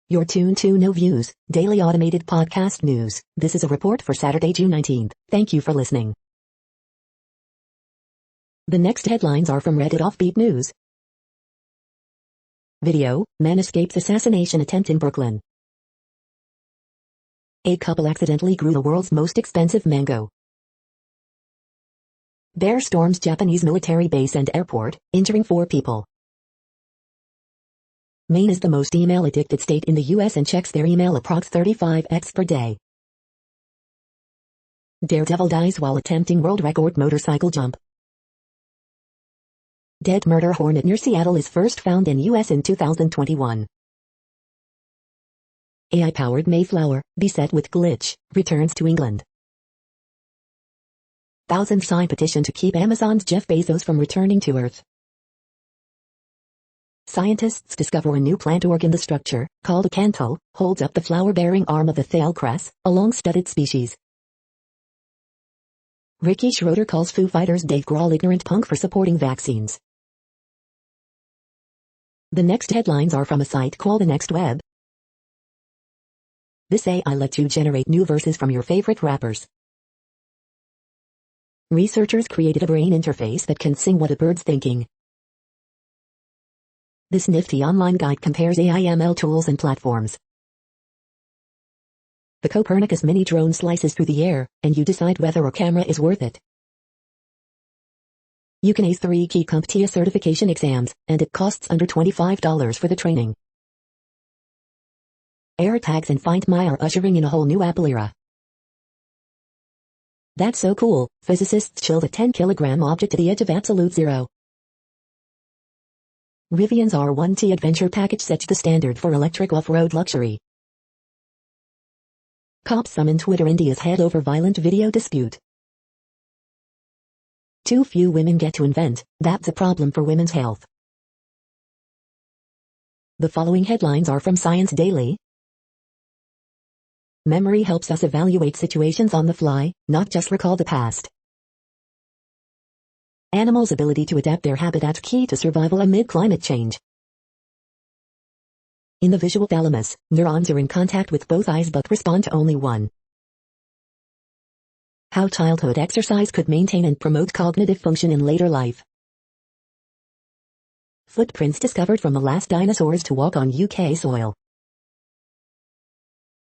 Speaker 1: You're tuned to No Views, daily automated podcast news. This is a report for Saturday, June 19th. Thank you for listening. The next headlines are from Reddit Offbeat News. Video, man escapes assassination attempt in Brooklyn. A couple accidentally grew the world's most expensive mango. Bear storms Japanese military base and airport, injuring 4 people. Maine is the most email-addicted state in the U.S. and checks their email approx 35x per day. Daredevil dies while attempting world record motorcycle jump. Dead murder hornet near Seattle is first found in U.S. in 2021. AI-powered Mayflower, beset with glitch, returns to England. Thousands sign petition to keep Amazon's Jeff Bezos from returning to Earth. Scientists discover a new plant organ. The structure, called a canthal, holds up the flower-bearing arm of the Thalcress, a long-studded species. Ricky Schroeder calls Foo Fighters' Dave Grohl ignorant punk for supporting vaccines. The next headlines are from a site called The Next Web. This AI lets you generate new verses from your favorite rappers. Researchers created a brain interface that can sing what a bird's thinking. This nifty online guide compares AI/ML tools and platforms. The Copernicus mini drone slices through the air, and you decide whether a camera is worth it. You can ace 3 key CompTIA certification exams, and it costs under $25 for the training. AirTags and Find My are ushering in a whole new Apple era. That's so cool, physicists chill the 10-kilogram object to the edge of absolute zero. Rivian's R1T adventure package sets the standard for electric off-road luxury. Cops summon Twitter India's head over violent video dispute. Too few women get to invent, that's a problem for women's health. The following headlines are from Science Daily. Memory helps us evaluate situations on the fly, not just recall the past. Animals' ability to adapt their habitat key to survival amid climate change. In the visual thalamus, neurons are in contact with both eyes but respond to only one. How childhood exercise could maintain and promote cognitive function in later life. Footprints discovered from the last dinosaurs to walk on UK soil.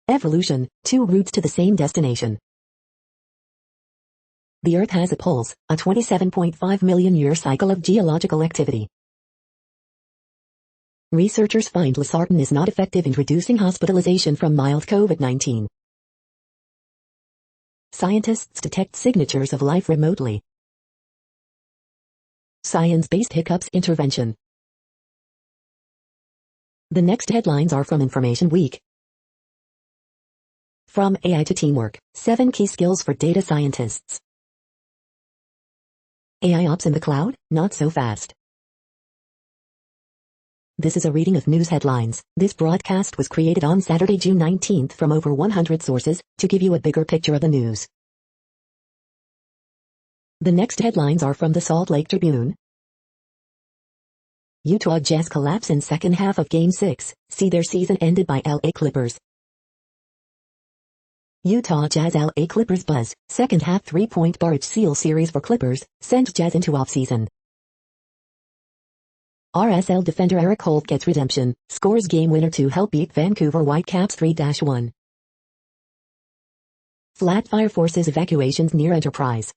Speaker 1: Evolution, 2 routes to the same destination. The Earth has a pulse, a 27.5 million-year cycle of geological activity. Researchers find losartan is not effective in reducing hospitalization from mild COVID-19. Scientists detect signatures of life remotely. Science-based hiccups intervention. The next headlines are from Information Week. From AI to teamwork, 7 key skills for data scientists. AI ops in the cloud, not so fast. This is a reading of news headlines. This broadcast was created on Saturday, June 19th from over 100 sources to give you a bigger picture of the news. The next headlines are from the Salt Lake Tribune. Utah Jazz collapse in second half of Game 6, see their season ended by LA Clippers. Utah Jazz LA Clippers buzz, second half 3-point barrage seal series for Clippers, sent Jazz into offseason. RSL defender Eric Holt gets redemption, scores game winner to help beat Vancouver Whitecaps 3-1. Flat fire forces evacuations near Enterprise.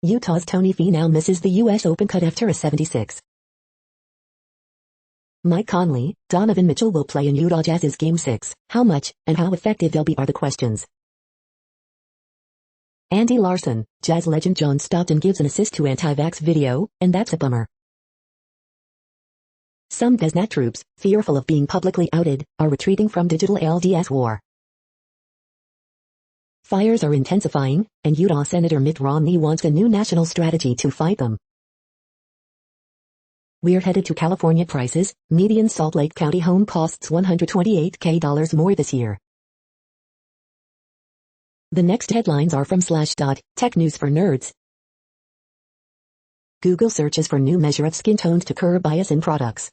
Speaker 1: Utah's Tony Finau misses the U.S. Open cut after a 76. Mike Conley, Donovan Mitchell will play in Utah Jazz's Game 6. How much, and how effective they'll be are the questions. Andy Larson, Jazz legend John Stockton gives an assist to anti-vax video, and that's a bummer. Some DezNat troops, fearful of being publicly outed, are retreating from digital LDS war. Fires are intensifying, and Utah Senator Mitt Romney wants a new national strategy to fight them. We're headed to California prices. Median Salt Lake County home costs $128K more this year. The next headlines are from Slashdot, tech news for nerds. Google searches for new measure of skin tones to curb bias in products.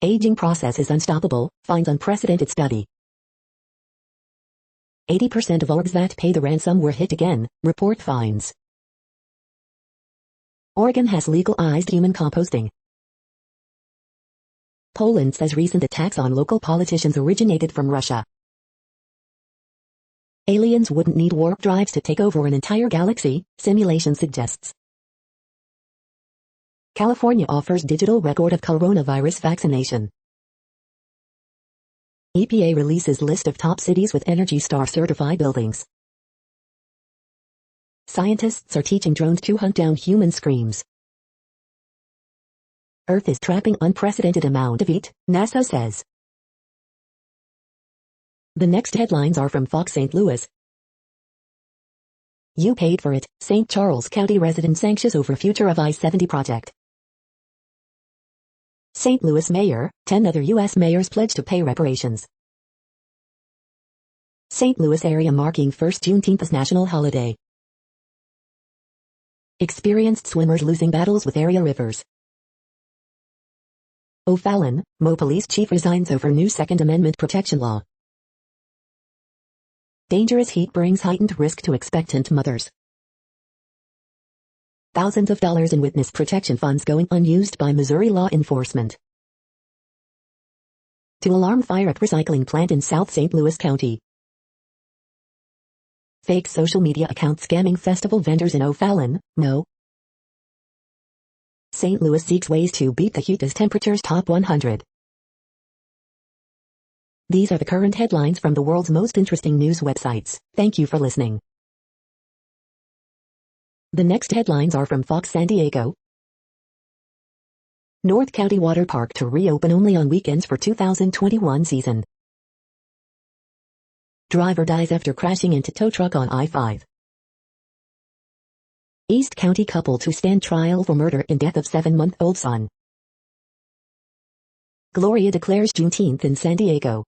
Speaker 1: Aging process is unstoppable, finds unprecedented study. 80% of orgs that pay the ransom were hit again, report finds. Oregon has legalized human composting. Poland says recent attacks on local politicians originated from Russia. Aliens wouldn't need warp drives to take over an entire galaxy, simulation suggests. California offers digital record of coronavirus vaccination. EPA releases list of top cities with Energy Star certified buildings. Scientists are teaching drones to hunt down human screams. Earth is trapping unprecedented amount of heat, NASA says. The next headlines are from Fox St. Louis. You paid for it, St. Charles County residents anxious over future of I-70 project. St. Louis mayor, 10 other U.S. mayors pledge to pay reparations. St. Louis area marking 1st Juneteenth as national holiday. Experienced swimmers losing battles with area rivers. O'Fallon, Mo police chief resigns over new Second Amendment protection law. Dangerous heat brings heightened risk to expectant mothers. Thousands of dollars in witness protection funds going unused by Missouri law enforcement. To alarm fire at recycling plant in South St. Louis County. Fake social media account scamming festival vendors in O'Fallon, Mo. St. Louis seeks ways to beat the heat as temperatures top 100. These are the current headlines from the world's most interesting news websites. Thank you for listening. The next headlines are from Fox San Diego. North County Water Park to reopen only on weekends for 2021 season. Driver dies after crashing into tow truck on I-5. East County couple to stand trial for murder in death of 7-month-old son. Gloria declares Juneteenth in San Diego.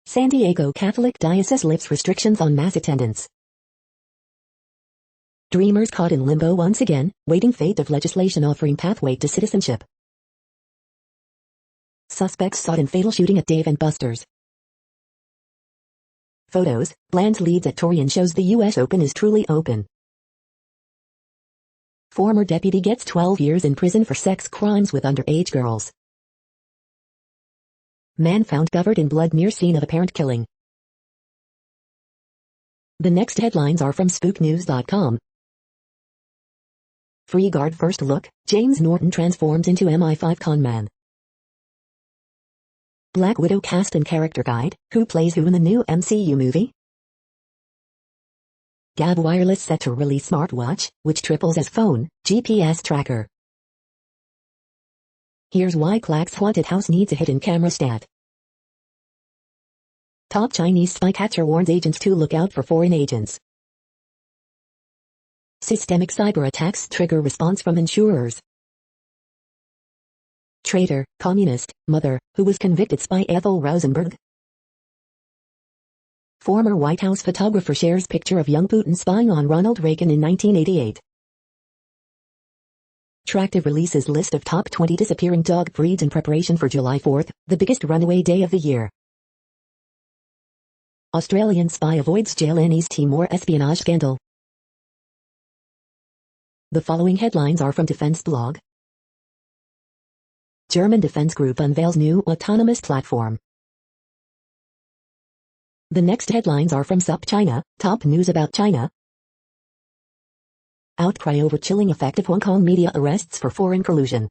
Speaker 1: San Diego Catholic Diocese lifts restrictions on mass attendance. Dreamers caught in limbo once again, waiting fate of legislation offering pathway to citizenship. Suspects sought in fatal shooting at Dave & Buster's. Photos, Bland leads at Torian shows the U.S. Open is truly open. Former deputy gets 12 years in prison for sex crimes with underage girls. Man found covered in blood near scene of apparent killing. The next headlines are from SpookNews.com. Free Guard first look, James Norton transforms into MI5 conman. Black Widow cast and character guide, who plays who in the new MCU movie? Gab Wireless set to release smartwatch, which triples as phone, GPS tracker. Here's why Clack's haunted house needs a hidden camera stat. Top Chinese spy catcher warns agents to look out for foreign agents. Systemic cyber attacks trigger response from insurers. Traitor, communist, mother, who was convicted spy Ethel Rosenberg. Former White House photographer shares picture of young Putin spying on Ronald Reagan in 1988. Tractive releases list of top 20 disappearing dog breeds in preparation for July 4th, the biggest runaway day of the year. Australian spy avoids jail in East Timor espionage scandal. The following headlines are from Defense Blog. German defense group unveils new autonomous platform. The next headlines are from SUP China, top news about China. Outcry over chilling effect of Hong Kong media arrests for foreign collusion.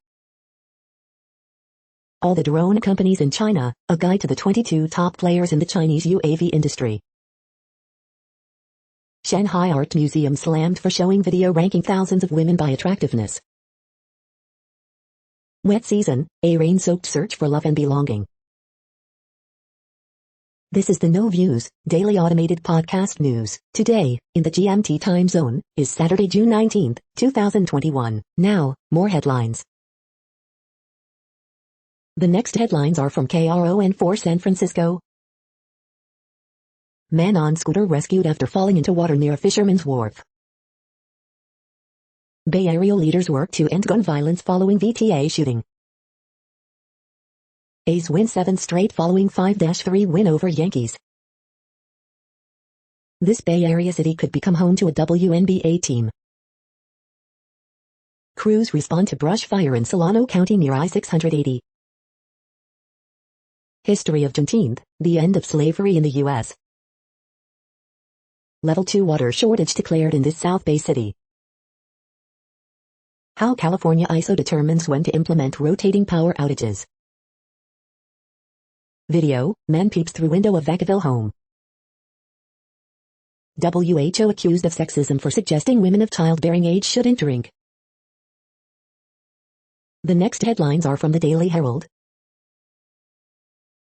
Speaker 1: All the drone companies in China, a guide to the 22 top players in the Chinese UAV industry. Shanghai Art Museum slammed for showing video ranking thousands of women by attractiveness. Wet season, a rain-soaked search for love and belonging. This is the No Views, daily automated podcast news. Today, in the GMT time zone, is Saturday, June 19, 2021. Now, more headlines. The next headlines are from KRON4 San Francisco. Man on scooter rescued after falling into water near a fisherman's wharf. Bay Area leaders work to end gun violence following VTA shooting. A's win 7 straight following 5-3 win over Yankees. This Bay Area city could become home to a WNBA team. Crews respond to brush fire in Solano County near I-680. History of Juneteenth, the end of slavery in the U.S. Level 2 water shortage declared in this South Bay city. How California ISO determines when to implement rotating power outages. Video, man peeps through window of Vacaville home. WHO accused of sexism for suggesting women of childbearing age shouldn't drink. The next headlines are from the Daily Herald.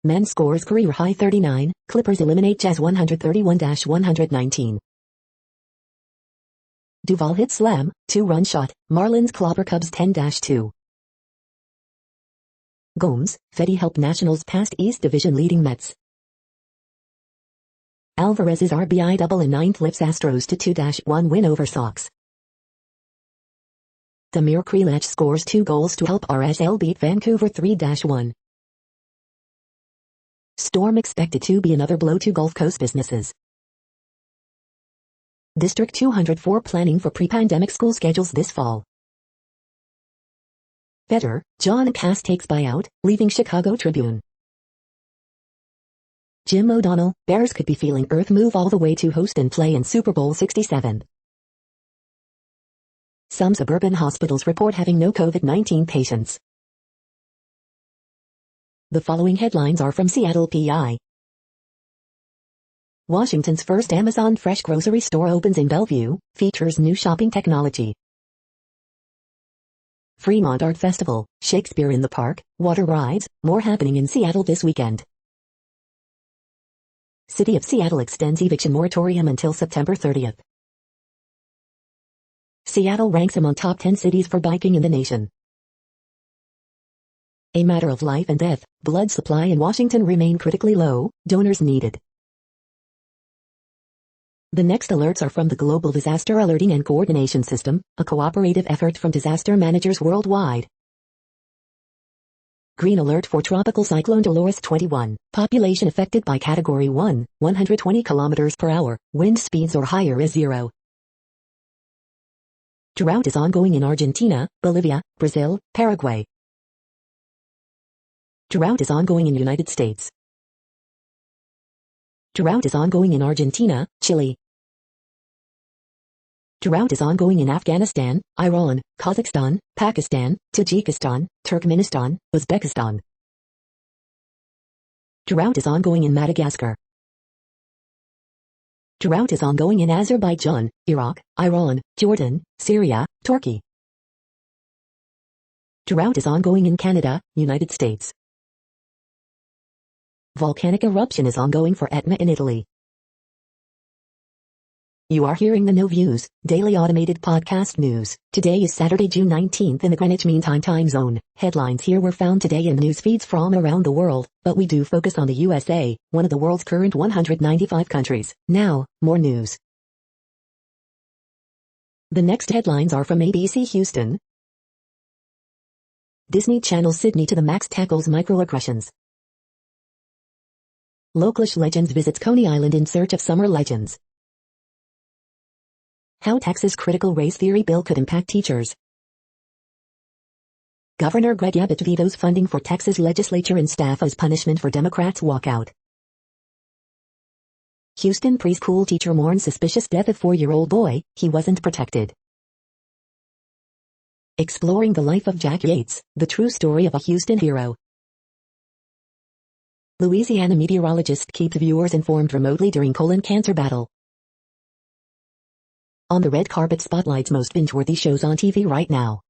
Speaker 1: Men scores career high 39, Clippers eliminate Jazz 131-119. Duval hit slam, 2-run shot, Marlins clobber Cubs 10-2. Gomes, Feddy help Nationals past East Division leading Mets. Alvarez's RBI double in 9th lifts Astros to 2-1 win over Sox. Damir Krelach scores 2 goals to help RSL beat Vancouver 3-1. Storm expected to be another blow to Gulf Coast businesses. District 204 planning for pre-pandemic school schedules this fall. Better, John Cass takes buyout, leaving Chicago Tribune. Jim O'Donnell, Bears could be feeling Earth move all the way to host and play in Super Bowl 67. Some suburban hospitals report having no COVID-19 patients. The following headlines are from Seattle PI. Washington's first Amazon Fresh grocery store opens in Bellevue, features new shopping technology. Fremont Art Festival, Shakespeare in the Park, water rides, more happening in Seattle this weekend. City of Seattle extends eviction moratorium until September 30th. Seattle ranks among top 10 cities for biking in the nation. A matter of life and death, blood supply in Washington remain critically low, donors needed. The next alerts are from the Global Disaster Alerting and Coordination System, a cooperative effort from disaster managers worldwide. Green alert for Tropical Cyclone Dolores 21, population affected by Category 1, 120 km per hour, wind speeds or higher is 0. Drought is ongoing in Argentina, Bolivia, Brazil, Paraguay. Drought is ongoing in United States. Drought is ongoing in Argentina, Chile. Drought is ongoing in Afghanistan, Iran, Kazakhstan, Pakistan, Tajikistan, Turkmenistan, Uzbekistan. Drought is ongoing in Madagascar. Drought is ongoing in Azerbaijan, Iraq, Iran, Jordan, Syria, Turkey. Drought is ongoing in Canada, United States. Volcanic eruption is ongoing for Etna in Italy. You are hearing the No Views, daily automated podcast news. Today is Saturday, June 19th in the Greenwich Mean Time zone. Headlines here were found today in news feeds from around the world, but we do focus on the USA, one of the world's current 195 countries. Now, more news. The next headlines are from ABC Houston. Disney Channel Sydney to the max tackles microaggressions. Localish Legends visits Coney Island in search of summer legends. How Texas critical race theory bill could impact teachers. Governor Greg Abbott vetoes funding for Texas legislature and staff as punishment for Democrats' walkout. Houston preschool teacher mourns suspicious death of 4-year-old boy, he wasn't protected. Exploring the life of Jack Yates, the true story of a Houston hero. Louisiana meteorologist keeps viewers informed remotely during colon cancer battle. On the red carpet spotlights most binge-worthy shows on TV right now.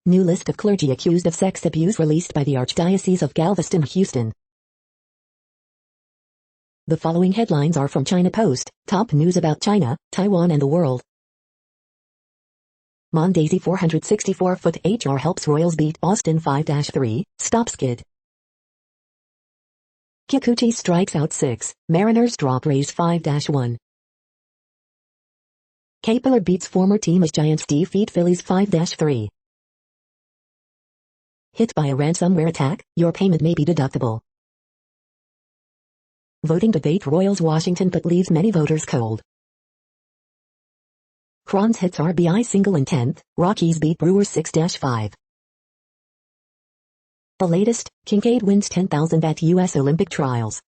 Speaker 1: New list of clergy accused of sex abuse released by the Archdiocese of Galveston, Houston. The following headlines are from China Post, top news about China, Taiwan and the world. Mondesi 464-foot HR helps Royals beat Boston 5-3, stop skid. Kikuchi strikes out 6, Mariners drop Rays 5-1. Kepler beats former team as Giants defeat Phillies 5-3. Hit by a ransomware attack, your payment may be deductible. Voting debate Royals Washington but leaves many voters cold. Crons hits RBI single in 10th, Rockies beat Brewers 6-5. The latest, Kincaid wins $10,000 at U.S. Olympic trials.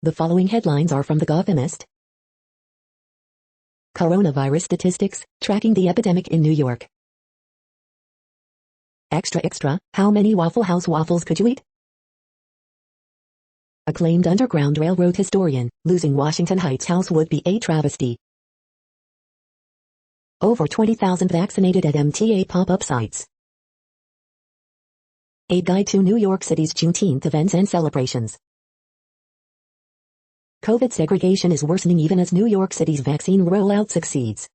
Speaker 1: The following headlines are from The Gothamist. Coronavirus statistics, tracking the epidemic in New York. Extra, how many Waffle House waffles could you eat? Acclaimed Underground Railroad historian, losing Washington Heights house would be a travesty. Over 20,000 vaccinated at MTA pop-up sites. A guide to New York City's Juneteenth events and celebrations. COVID segregation is worsening even as New York City's vaccine rollout succeeds.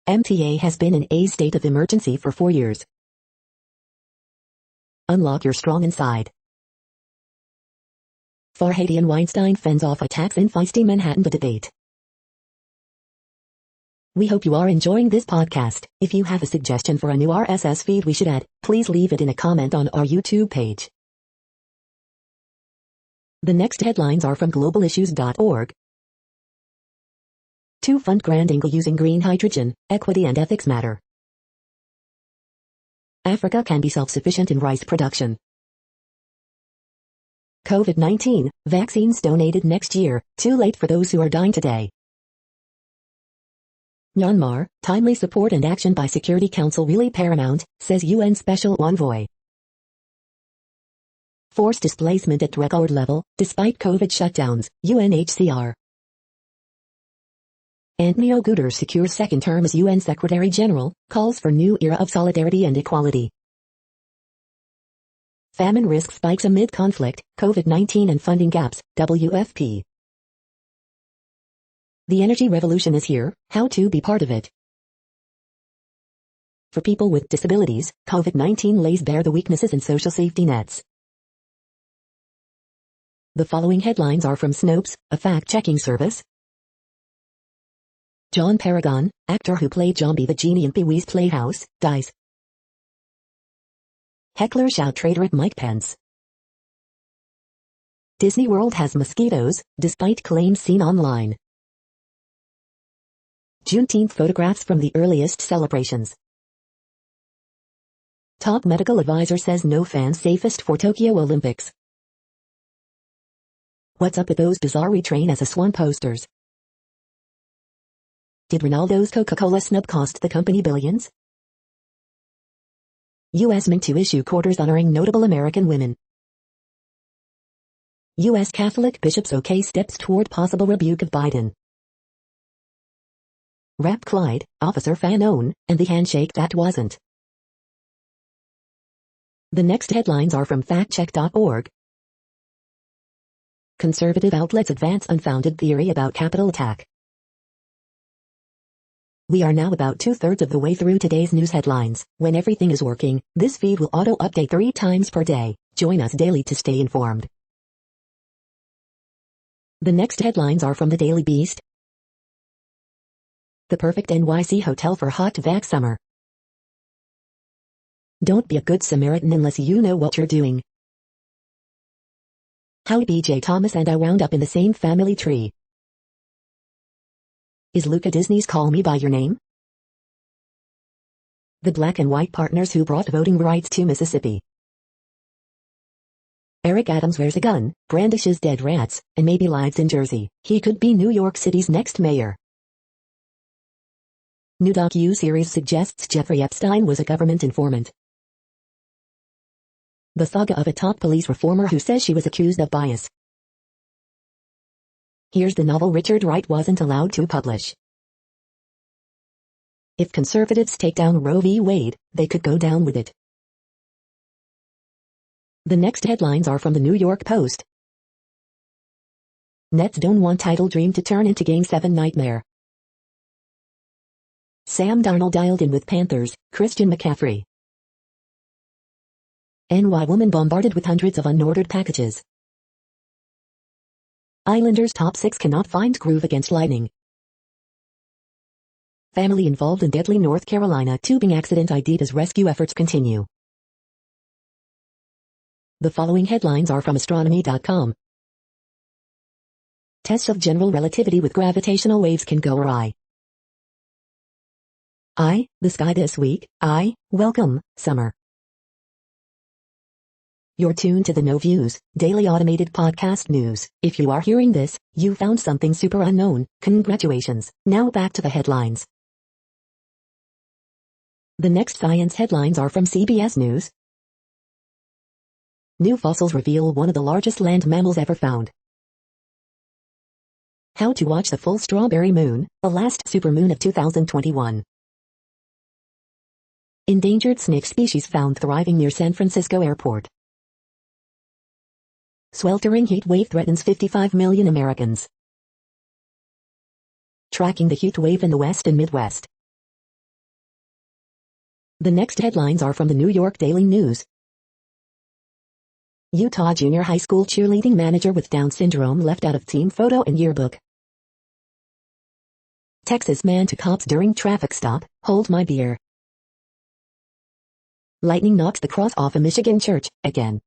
Speaker 1: MTA has been in a state of emergency for 4 years. Unlock your strong inside. Farhadian Weinstein fends off attacks in feisty Manhattan. The debate. We hope you are enjoying this podcast. If you have a suggestion for a new RSS feed we should add, please leave it in a comment on our YouTube page. The next headlines are from globalissues.org. To fund Grand Angle using green hydrogen, equity and ethics matter. Africa can be self-sufficient in rice production. COVID-19, vaccines donated next year, too late for those who are dying today. Myanmar, timely support and action by Security Council really paramount, says UN Special Envoy. Forced displacement at record level, despite COVID shutdowns, UNHCR. Antonio Guterres secures second term as UN Secretary General, calls for new era of solidarity and equality. Famine risk spikes amid conflict, COVID-19 and funding gaps, WFP. The energy revolution is here, how to be part of it. For people with disabilities, COVID-19 lays bare the weaknesses in social safety nets. The following headlines are from Snopes, a fact-checking service. John Paragon, actor who played Jambi the genie in Pee-wee's Playhouse, dies. Hecklers shout traitor at Mike Pence. Disney World has mosquitoes, despite claims seen online. Juneteenth photographs from the earliest celebrations. Top medical advisor says no fan safest for Tokyo Olympics. What's up with those bizarre retrain as a swan posters? Did Ronaldo's Coca-Cola snub cost the company billions? U.S. Mint to issue quarters honoring notable American women. U.S. Catholic bishops okay steps toward possible rebuke of Biden. Rap Clyde, Officer Fanon, and the handshake that wasn't. The next headlines are from factcheck.org. Conservative outlets advance unfounded theory about Capitol attack. We are now about 2/3 of the way through today's news headlines. When everything is working, this feed will auto-update 3 times per day. Join us daily to stay informed. The next headlines are from the Daily Beast. The perfect NYC hotel for hot vac summer. Don't be a good Samaritan unless you know what you're doing. How B.J. Thomas and I wound up in the same family tree. Is Luca Disney's Call Me By Your Name? The black and white partners who brought voting rights to Mississippi. Eric Adams wears a gun, brandishes dead rats, and maybe lives in Jersey. He could be New York City's next mayor. New docu-series suggests Jeffrey Epstein was a government informant. The saga of a top police reformer who says she was accused of bias. Here's the novel Richard Wright wasn't allowed to publish. If conservatives take down Roe v. Wade, they could go down with it. The next headlines are from the New York Post. Nets don't want title dream to turn into Game 7 nightmare. Sam Darnold dialed in with Panthers, Christian McCaffrey. NY woman bombarded with hundreds of unordered packages. Islanders top 6 cannot find groove against Lightning. Family involved in deadly North Carolina tubing accident ID'd as rescue efforts continue. The following headlines are from astronomy.com. Tests of general relativity with gravitational waves can go awry. The sky this week. Welcome, summer. You're tuned to the No Views, daily automated podcast news. If you are hearing this, you found something super unknown. Congratulations. Now back to the headlines. The next science headlines are from CBS News. New fossils reveal one of the largest land mammals ever found. How to watch the full strawberry moon, the last supermoon of 2021. Endangered snake species found thriving near San Francisco Airport. Sweltering heat wave threatens 55 million Americans. Tracking the heat wave in the West and Midwest. The next headlines are from the New York Daily News. Utah junior high school cheerleading manager with Down syndrome left out of team photo and yearbook. Texas man to cops during traffic stop, hold my beer. Lightning knocks the cross off a Michigan church, again.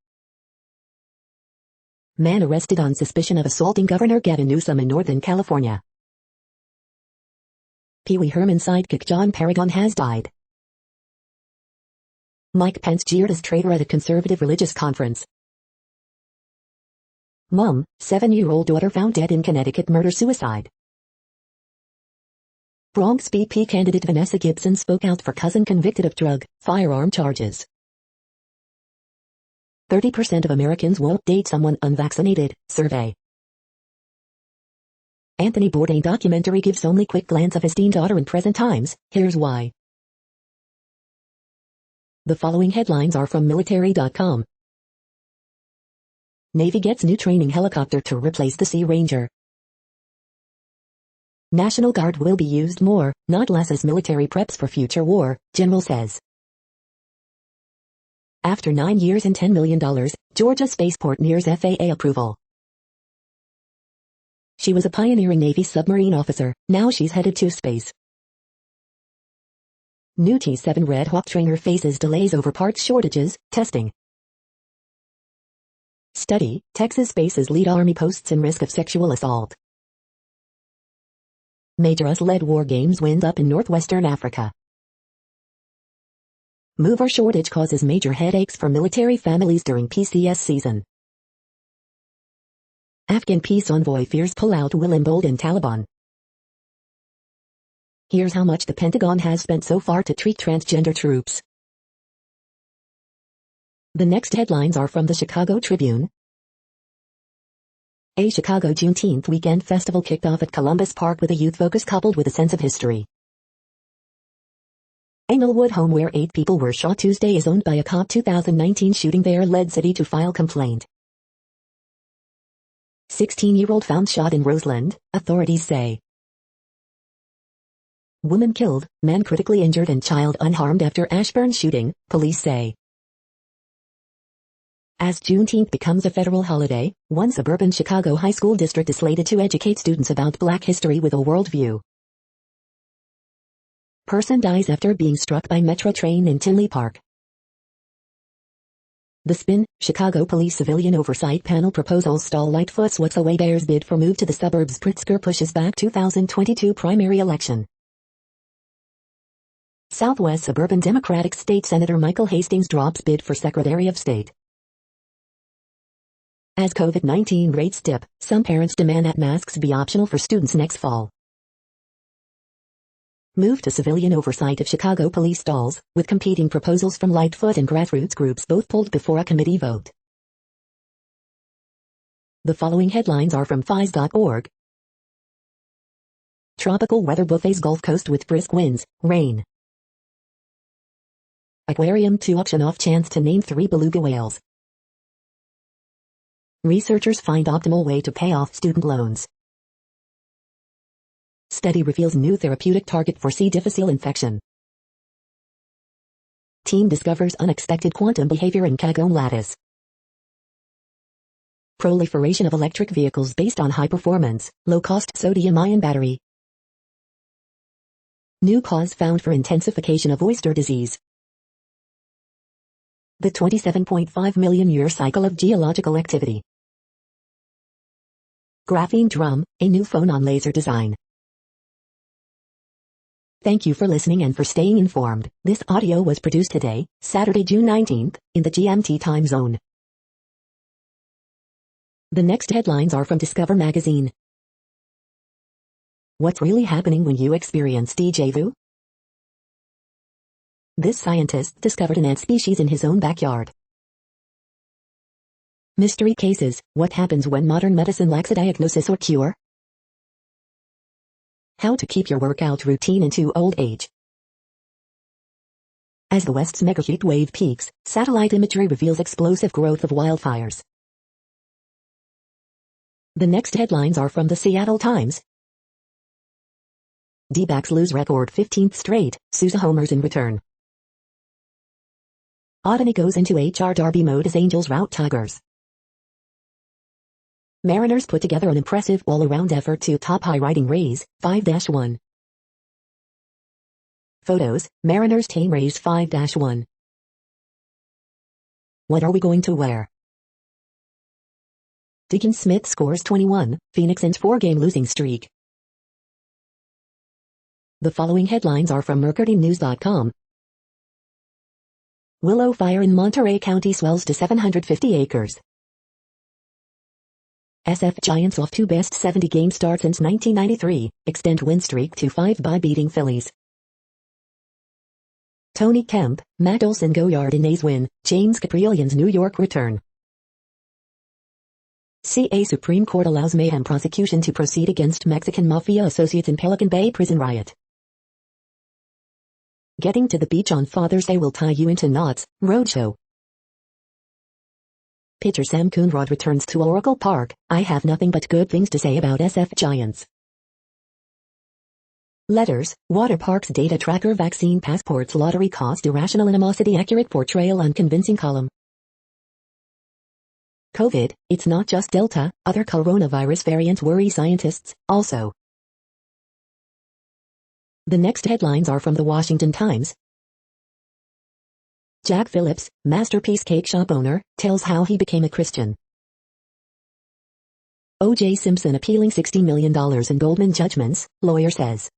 Speaker 1: Man arrested on suspicion of assaulting Governor Gavin Newsom in Northern California. Pee Wee Herman's sidekick John Paragon has died. Mike Pence jeered as traitor at a conservative religious conference. Mom, 7-year-old daughter found dead in Connecticut murder-suicide. Bronx BP candidate Vanessa Gibson spoke out for cousin convicted of drug, firearm charges. 30% of Americans won't date someone unvaccinated, survey. Anthony Bourdain documentary gives only quick glance of his teen daughter in present times, here's why. The following headlines are from military.com. Navy gets new training helicopter to replace the Sea Ranger. National Guard will be used more, not less as military preps for future war, General says. After 9 years and $10 million, Georgia Spaceport nears FAA approval. She was a pioneering Navy submarine officer, now she's headed to space. New T-7 Red Hawk trainer faces delays over parts shortages, testing. Study, Texas bases lead Army posts in risk of sexual assault. Major US-led war games winds up in northwestern Africa. Mover shortage causes major headaches for military families during PCS season. Afghan peace envoy fears pullout will embolden Taliban. Here's how much the Pentagon has spent so far to treat transgender troops. The next headlines are from the Chicago Tribune. A Chicago Juneteenth weekend festival kicked off at Columbus Park with a youth focus coupled with a sense of history. A Millwood home where 8 people were shot Tuesday is owned by a cop. 2019 shooting there led city to file complaint. 16-year-old found shot in Roseland, authorities say. Woman killed, man critically injured and child unharmed after Ashburn shooting, police say. As Juneteenth becomes a federal holiday, one suburban Chicago high school district is slated to educate students about Black history with a worldview. Person dies after being struck by metro train in Tinley Park. The Spin, Chicago Police Civilian Oversight Panel proposals stall Lightfoot's What's Away Bears bid for move to the suburbs. Pritzker pushes back 2022 primary election. Southwest Suburban Democratic State Senator Michael Hastings drops bid for Secretary of State. As COVID-19 rates dip, some parents demand that masks be optional for students next fall. Move to civilian oversight of Chicago police stalls, with competing proposals from Lightfoot and grassroots groups both pulled before a committee vote. The following headlines are from FIS.org. Tropical weather buffets Gulf Coast with brisk winds, rain. Aquarium to auction off chance to name 3 beluga whales. Researchers find optimal way to pay off student loans. Study reveals new therapeutic target for C. difficile infection. Team discovers unexpected quantum behavior in Kagome lattice. Proliferation of electric vehicles based on high-performance, low-cost sodium-ion battery. New cause found for intensification of oyster disease. The 27.5 million year cycle of geological activity. Graphene drum, a new phone on laser design. Thank you for listening and for staying informed. This audio was produced today, Saturday, June 19th, in the GMT time zone. The next headlines are from Discover magazine. What's really happening when you experience déjà vu? This scientist discovered an ant species in his own backyard. Mystery cases, what happens when modern medicine lacks a diagnosis or cure? How to keep your workout routine into old age. As the West's mega heat wave peaks, satellite imagery reveals explosive growth of wildfires. The next headlines are from the Seattle Times. D-backs lose record 15th straight, Sousa homers in return. Otani goes into HR derby mode as Angels rout Tigers. Mariners put together an impressive all-around effort to top high-riding Rays, 5-1. Photos, Mariners tame Rays 5-1. What are we going to wear? Deacon Smith scores 21, Phoenix ends 4-game losing streak. The following headlines are from MercuryNews.com. Willow fire in Monterey County swells to 750 acres. SF Giants off to best 70-game start since 1993, extend win streak to 5 by beating Phillies. Tony Kemp, Matt Olson go yard in A's win, James Kaprielian's New York return. CA Supreme Court allows mayhem prosecution to proceed against Mexican mafia associates in Pelican Bay prison riot. Getting to the beach on Father's Day will tie you into knots, roadshow. Pitcher Sam Coonrod returns to Oracle Park. I have nothing but good things to say about SF Giants. Letters, water parks data tracker vaccine passports lottery cost irrational animosity accurate portrayal unconvincing column. COVID, it's not just Delta, other coronavirus variants worry scientists, also. The next headlines are from the Washington Times. Jack Phillips, Masterpiece Cake Shop owner, tells how he became a Christian. O.J. Simpson appealing $60 million in Goldman judgments, lawyer says.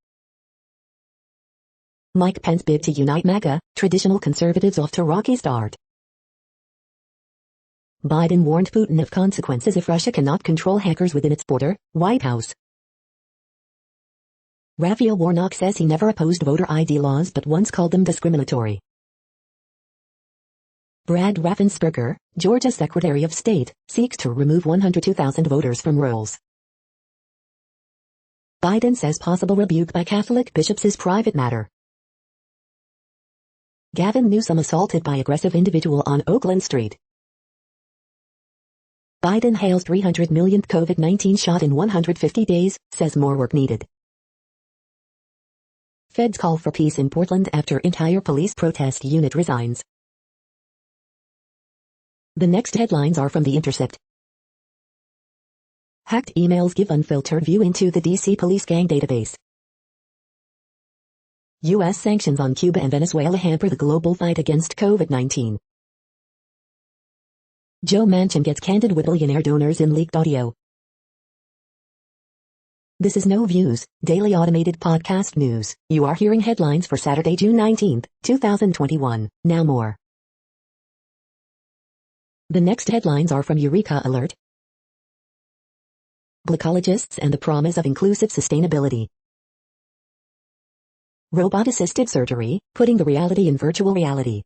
Speaker 1: Mike Pence bid to unite MAGA, traditional conservatives off to rocky start. Biden warned Putin of consequences if Russia cannot control hackers within its border, White House. Raphael Warnock says he never opposed voter ID laws but once called them discriminatory. Brad Raffensperger, Georgia Secretary of State, seeks to remove 102,000 voters from rolls. Biden says possible rebuke by Catholic bishops is private matter. Gavin Newsom assaulted by aggressive individual on Oakland Street. Biden hails 300 millionth COVID-19 shot in 150 days, says more work needed. Feds call for peace in Portland after entire police protest unit resigns. The next headlines are from The Intercept. Hacked emails give unfiltered view into the DC police gang database. U.S. sanctions on Cuba and Venezuela hamper the global fight against COVID-19. Joe Manchin gets candid with billionaire donors in leaked audio. This is No Views, daily automated podcast news. You are hearing headlines for Saturday, June 19, 2021. Now more. The next headlines are from Eureka Alert. Glycologists and the promise of inclusive sustainability. Robot-assisted surgery, putting the reality in virtual reality.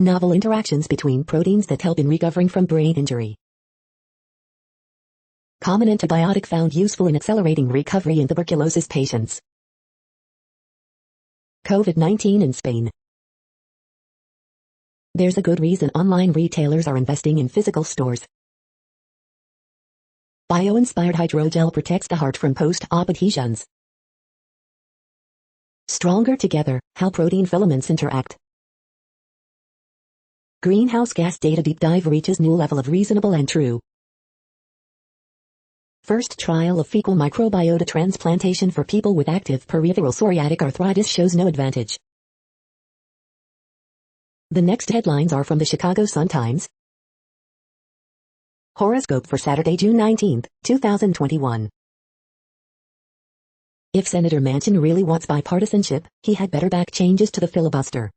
Speaker 1: Novel interactions between proteins that help in recovering from brain injury. Common antibiotic found useful in accelerating recovery in tuberculosis patients. COVID-19 in Spain. There's a good reason online retailers are investing in physical stores. Bio-inspired hydrogel protects the heart from post-op adhesions. Stronger together, how protein filaments interact. Greenhouse gas data deep dive reaches new level of reasonable and true. First trial of fecal microbiota transplantation for people with active peripheral psoriatic arthritis shows no advantage. The next headlines are from the Chicago Sun-Times. Horoscope for Saturday, June 19, 2021. If Senator Manchin really wants bipartisanship, he had better back changes to the filibuster.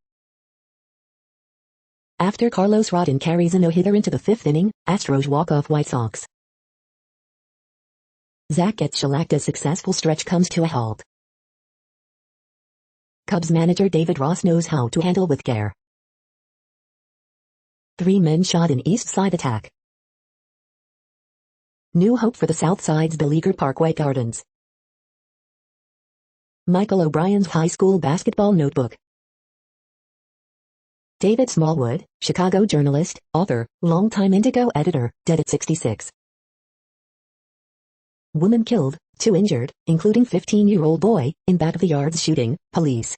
Speaker 1: After Carlos Rodon carries a no-hitter into the fifth inning, Astros walk off White Sox. Zach gets shellacked as successful stretch comes to a halt. Cubs manager David Ross knows how to handle with care. 3 men shot in East Side attack. New hope for the South Side's beleaguered Parkway Gardens. Michael O'Brien's high school basketball notebook. David Smallwood, Chicago journalist, author, longtime Indigo editor, dead at 66. Woman killed, 2 injured, including 15-year-old boy, in back of the yards shooting, police.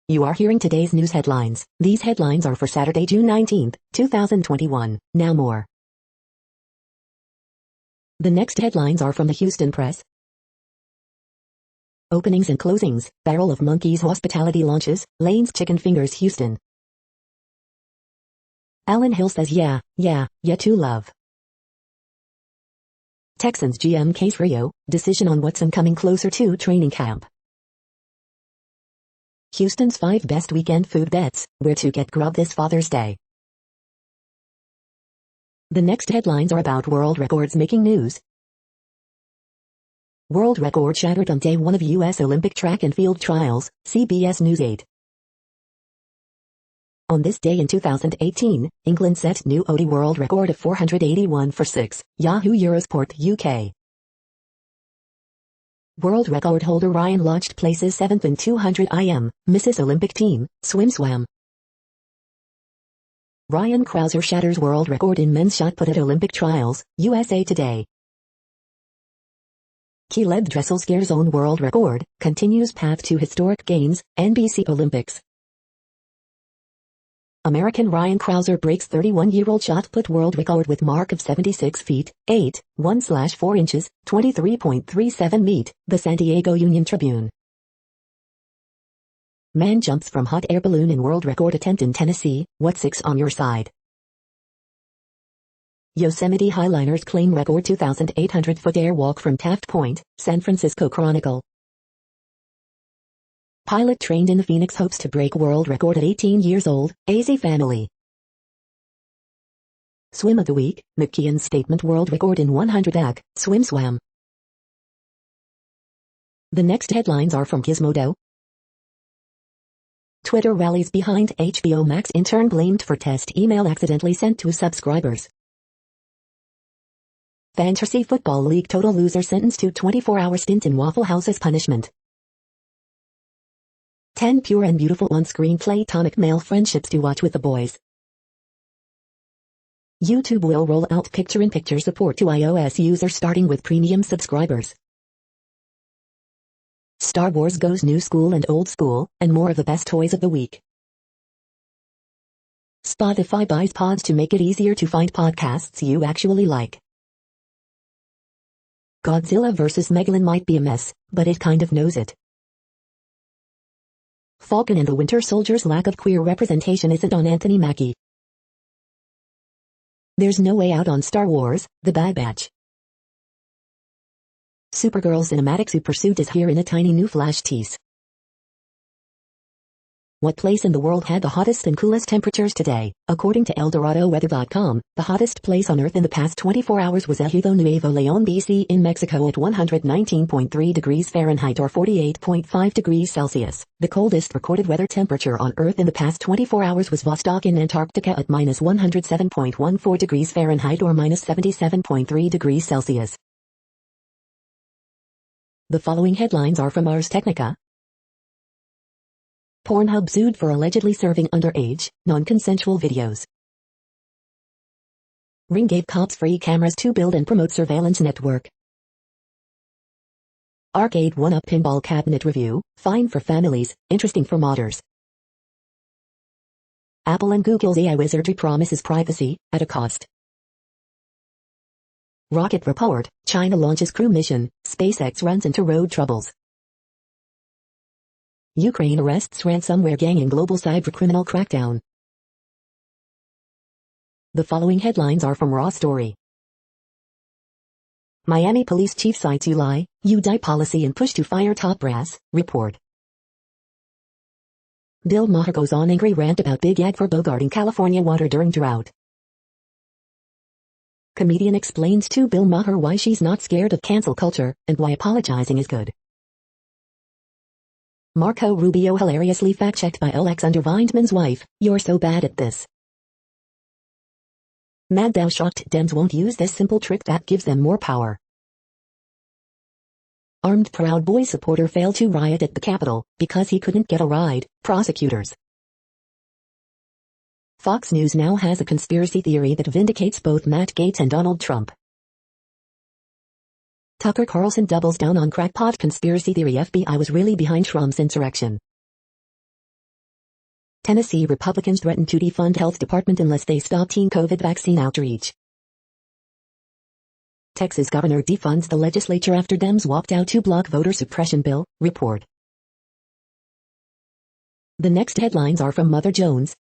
Speaker 1: You are hearing today's news headlines. These headlines are for Saturday, June 19, 2021. Now more. The next headlines are from the Houston Press. Openings and closings, Barrel of Monkeys hospitality launches, Lane's Chicken Fingers Houston. Alan Hill says yeah to love. Texans GM Case Rio, decision on Watson coming closer to training camp. Houston's 5 best weekend food bets, where to get grub this Father's Day. The next headlines are about world records making news. World record shattered on day 1 of U.S. Olympic track and field trials, CBS News 8. On this day in 2018, England set new OD world record of 481 for 6, Yahoo Eurosport UK. World record holder Ryan Lochte places 7th in 200 IM, Mrs. Olympic team, swim. Ryan Krauser shatters world record in men's shot put at Olympic trials, USA Today. Caleb Dressel scares own world record, continues path to historic gains, NBC Olympics. American Ryan Krauser breaks 31-year-old shot put world record with mark of 76 feet, 8, 1/4 inches, 23.37 meet, the San Diego Union Tribune. Man jumps from hot air balloon in world record attempt in Tennessee, what 6 on your side? Yosemite Highliners claim record 2,800-foot air walk from Taft Point, San Francisco Chronicle. Pilot trained in the Phoenix hopes to break world record at 18 years old, AZ family. Swim of the week, McKeon's statement world record in 100 ag, swam. The next headlines are from Gizmodo. Twitter rallies behind HBO Max intern blamed for test email accidentally sent to subscribers. Fantasy Football League total loser sentenced to 24-hour stint in Waffle House as punishment. 10 pure and beautiful on-screen platonic male friendships to watch with the boys. YouTube will roll out picture-in-picture support to iOS users starting with premium subscribers. Star Wars goes new school and old school, and more of the best toys of the week. Spotify buys pods to make it easier to find podcasts you actually like. Godzilla vs. Megalon might be a mess, but it kind of knows it. Falcon and the Winter Soldier's lack of queer representation isn't on Anthony Mackie. There's no way out on Star Wars, The Bad Batch. Supergirl's cinematic supersuit is here in a tiny new flash tease. What place in the world had the hottest and coolest temperatures today? According to ElDoradoWeather.com, the hottest place on Earth in the past 24 hours was Ejido Nuevo León, BC in Mexico at 119.3 degrees Fahrenheit or 48.5 degrees Celsius. The coldest recorded weather temperature on Earth in the past 24 hours was Vostok in Antarctica at minus 107.14 degrees Fahrenheit or minus 77.3 degrees Celsius. The following headlines are from Ars Technica. Pornhub sued for allegedly serving underage, non-consensual videos. Ring gave cops free cameras to build and promote surveillance network. Arcade 1-Up pinball cabinet review, fine for families, interesting for modders. Apple and Google's AI wizardry promises privacy, at a cost. Rocket report, China launches crew mission, SpaceX runs into road troubles. Ukraine arrests ransomware gang in global cybercriminal crackdown. The following headlines are from Raw Story. Miami police chief cites UDI policy and push to fire top brass, report. Bill Maher goes on angry rant about Big Ag for bogarting California water during drought. Comedian explains to Bill Maher why she's not scared of cancel culture, and why apologizing is good. Marco Rubio hilariously fact-checked by Alexander Windman's wife, "You're so bad at this." Mad Dow shocked Dems won't use this simple trick that gives them more power. Armed Proud Boys supporter failed to riot at the Capitol because he couldn't get a ride, prosecutors. Fox News now has a conspiracy theory that vindicates both Matt Gaetz and Donald Trump. Tucker Carlson doubles down on crackpot conspiracy theory. FBI was really behind Trump's insurrection. Tennessee Republicans threaten to defund health department unless they stop teen COVID vaccine outreach. Texas governor defunds the legislature after Dems walked out to block voter suppression bill, report. The next headlines are from Mother Jones.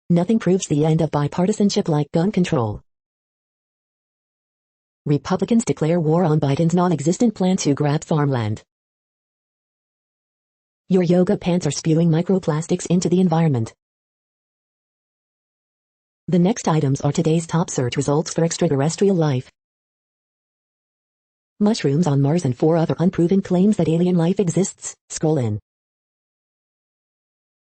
Speaker 1: Nothing proves the end of bipartisanship like gun control. Republicans declare war on Biden's non-existent plan to grab farmland. Your yoga pants are spewing microplastics into the environment. The next items are today's top search results for extraterrestrial life. Mushrooms on Mars and 4 other unproven claims that alien life exists, scroll in.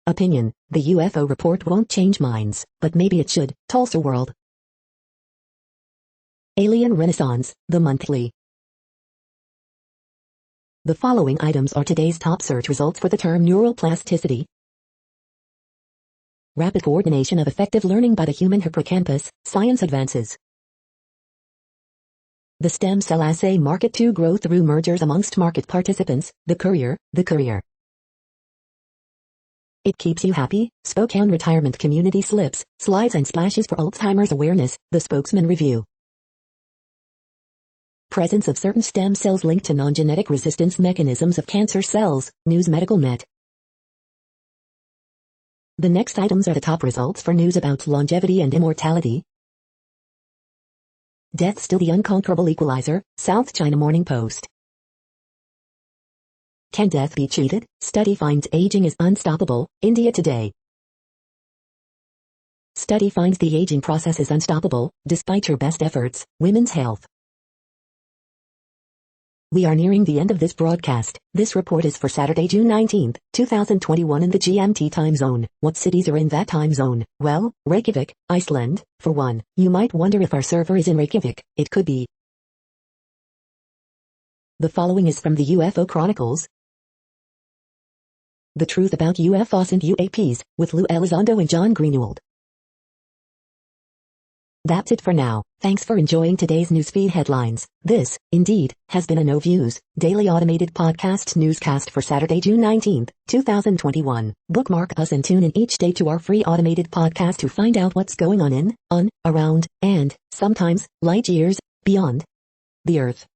Speaker 1: Opinion, the UFO report won't change minds, but maybe it should, Tulsa World. Alien Renaissance, the monthly. The following items are today's top search results for the term neuroplasticity. Rapid coordination of effective learning by the human hippocampus, science advances. The stem cell assay market to grow through mergers amongst market participants, the Courier. It keeps you happy, Spokane retirement community slips, slides and splashes for Alzheimer's awareness, the spokesman review. Presence of certain stem cells linked to non-genetic resistance mechanisms of cancer cells, News Medical Net. The next items are the top results for news about longevity and immortality. Death still the unconquerable equalizer, South China Morning Post. Can death be cheated? Study finds aging is unstoppable, India Today. Study finds the aging process is unstoppable, despite your best efforts, Women's Health. We are nearing the end of this broadcast. This report is for Saturday, June 19, 2021 in the GMT time zone. What cities are in that time zone? Well, Reykjavik, Iceland, for one. You might wonder if our server is in Reykjavik. It could be. The following is from the UFO Chronicles. The Truth About UFOs and UAPs, with Lou Elizondo and John Greenewald. That's it for now. Thanks for enjoying today's newsfeed headlines. This, indeed, has been a No Views, daily automated podcast newscast for Saturday, June 19, 2021. Bookmark us and tune in each day to our free automated podcast to find out what's going on, around, and, sometimes, light years, beyond the Earth.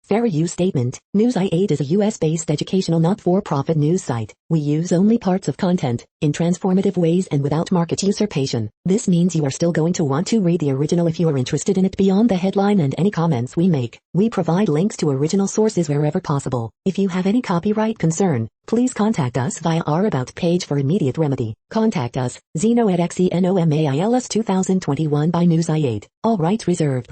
Speaker 1: Fair use statement. News.8 is a US-based educational not-for-profit news site. We use only parts of content, in transformative ways and without market usurpation. This means you are still going to want to read the original if you are interested in it beyond the headline and any comments we make. We provide links to original sources wherever possible. If you have any copyright concern, please contact us via our About page for immediate remedy. Contact us, Zeno at XENOMAILS 2021 by News.8. All rights reserved.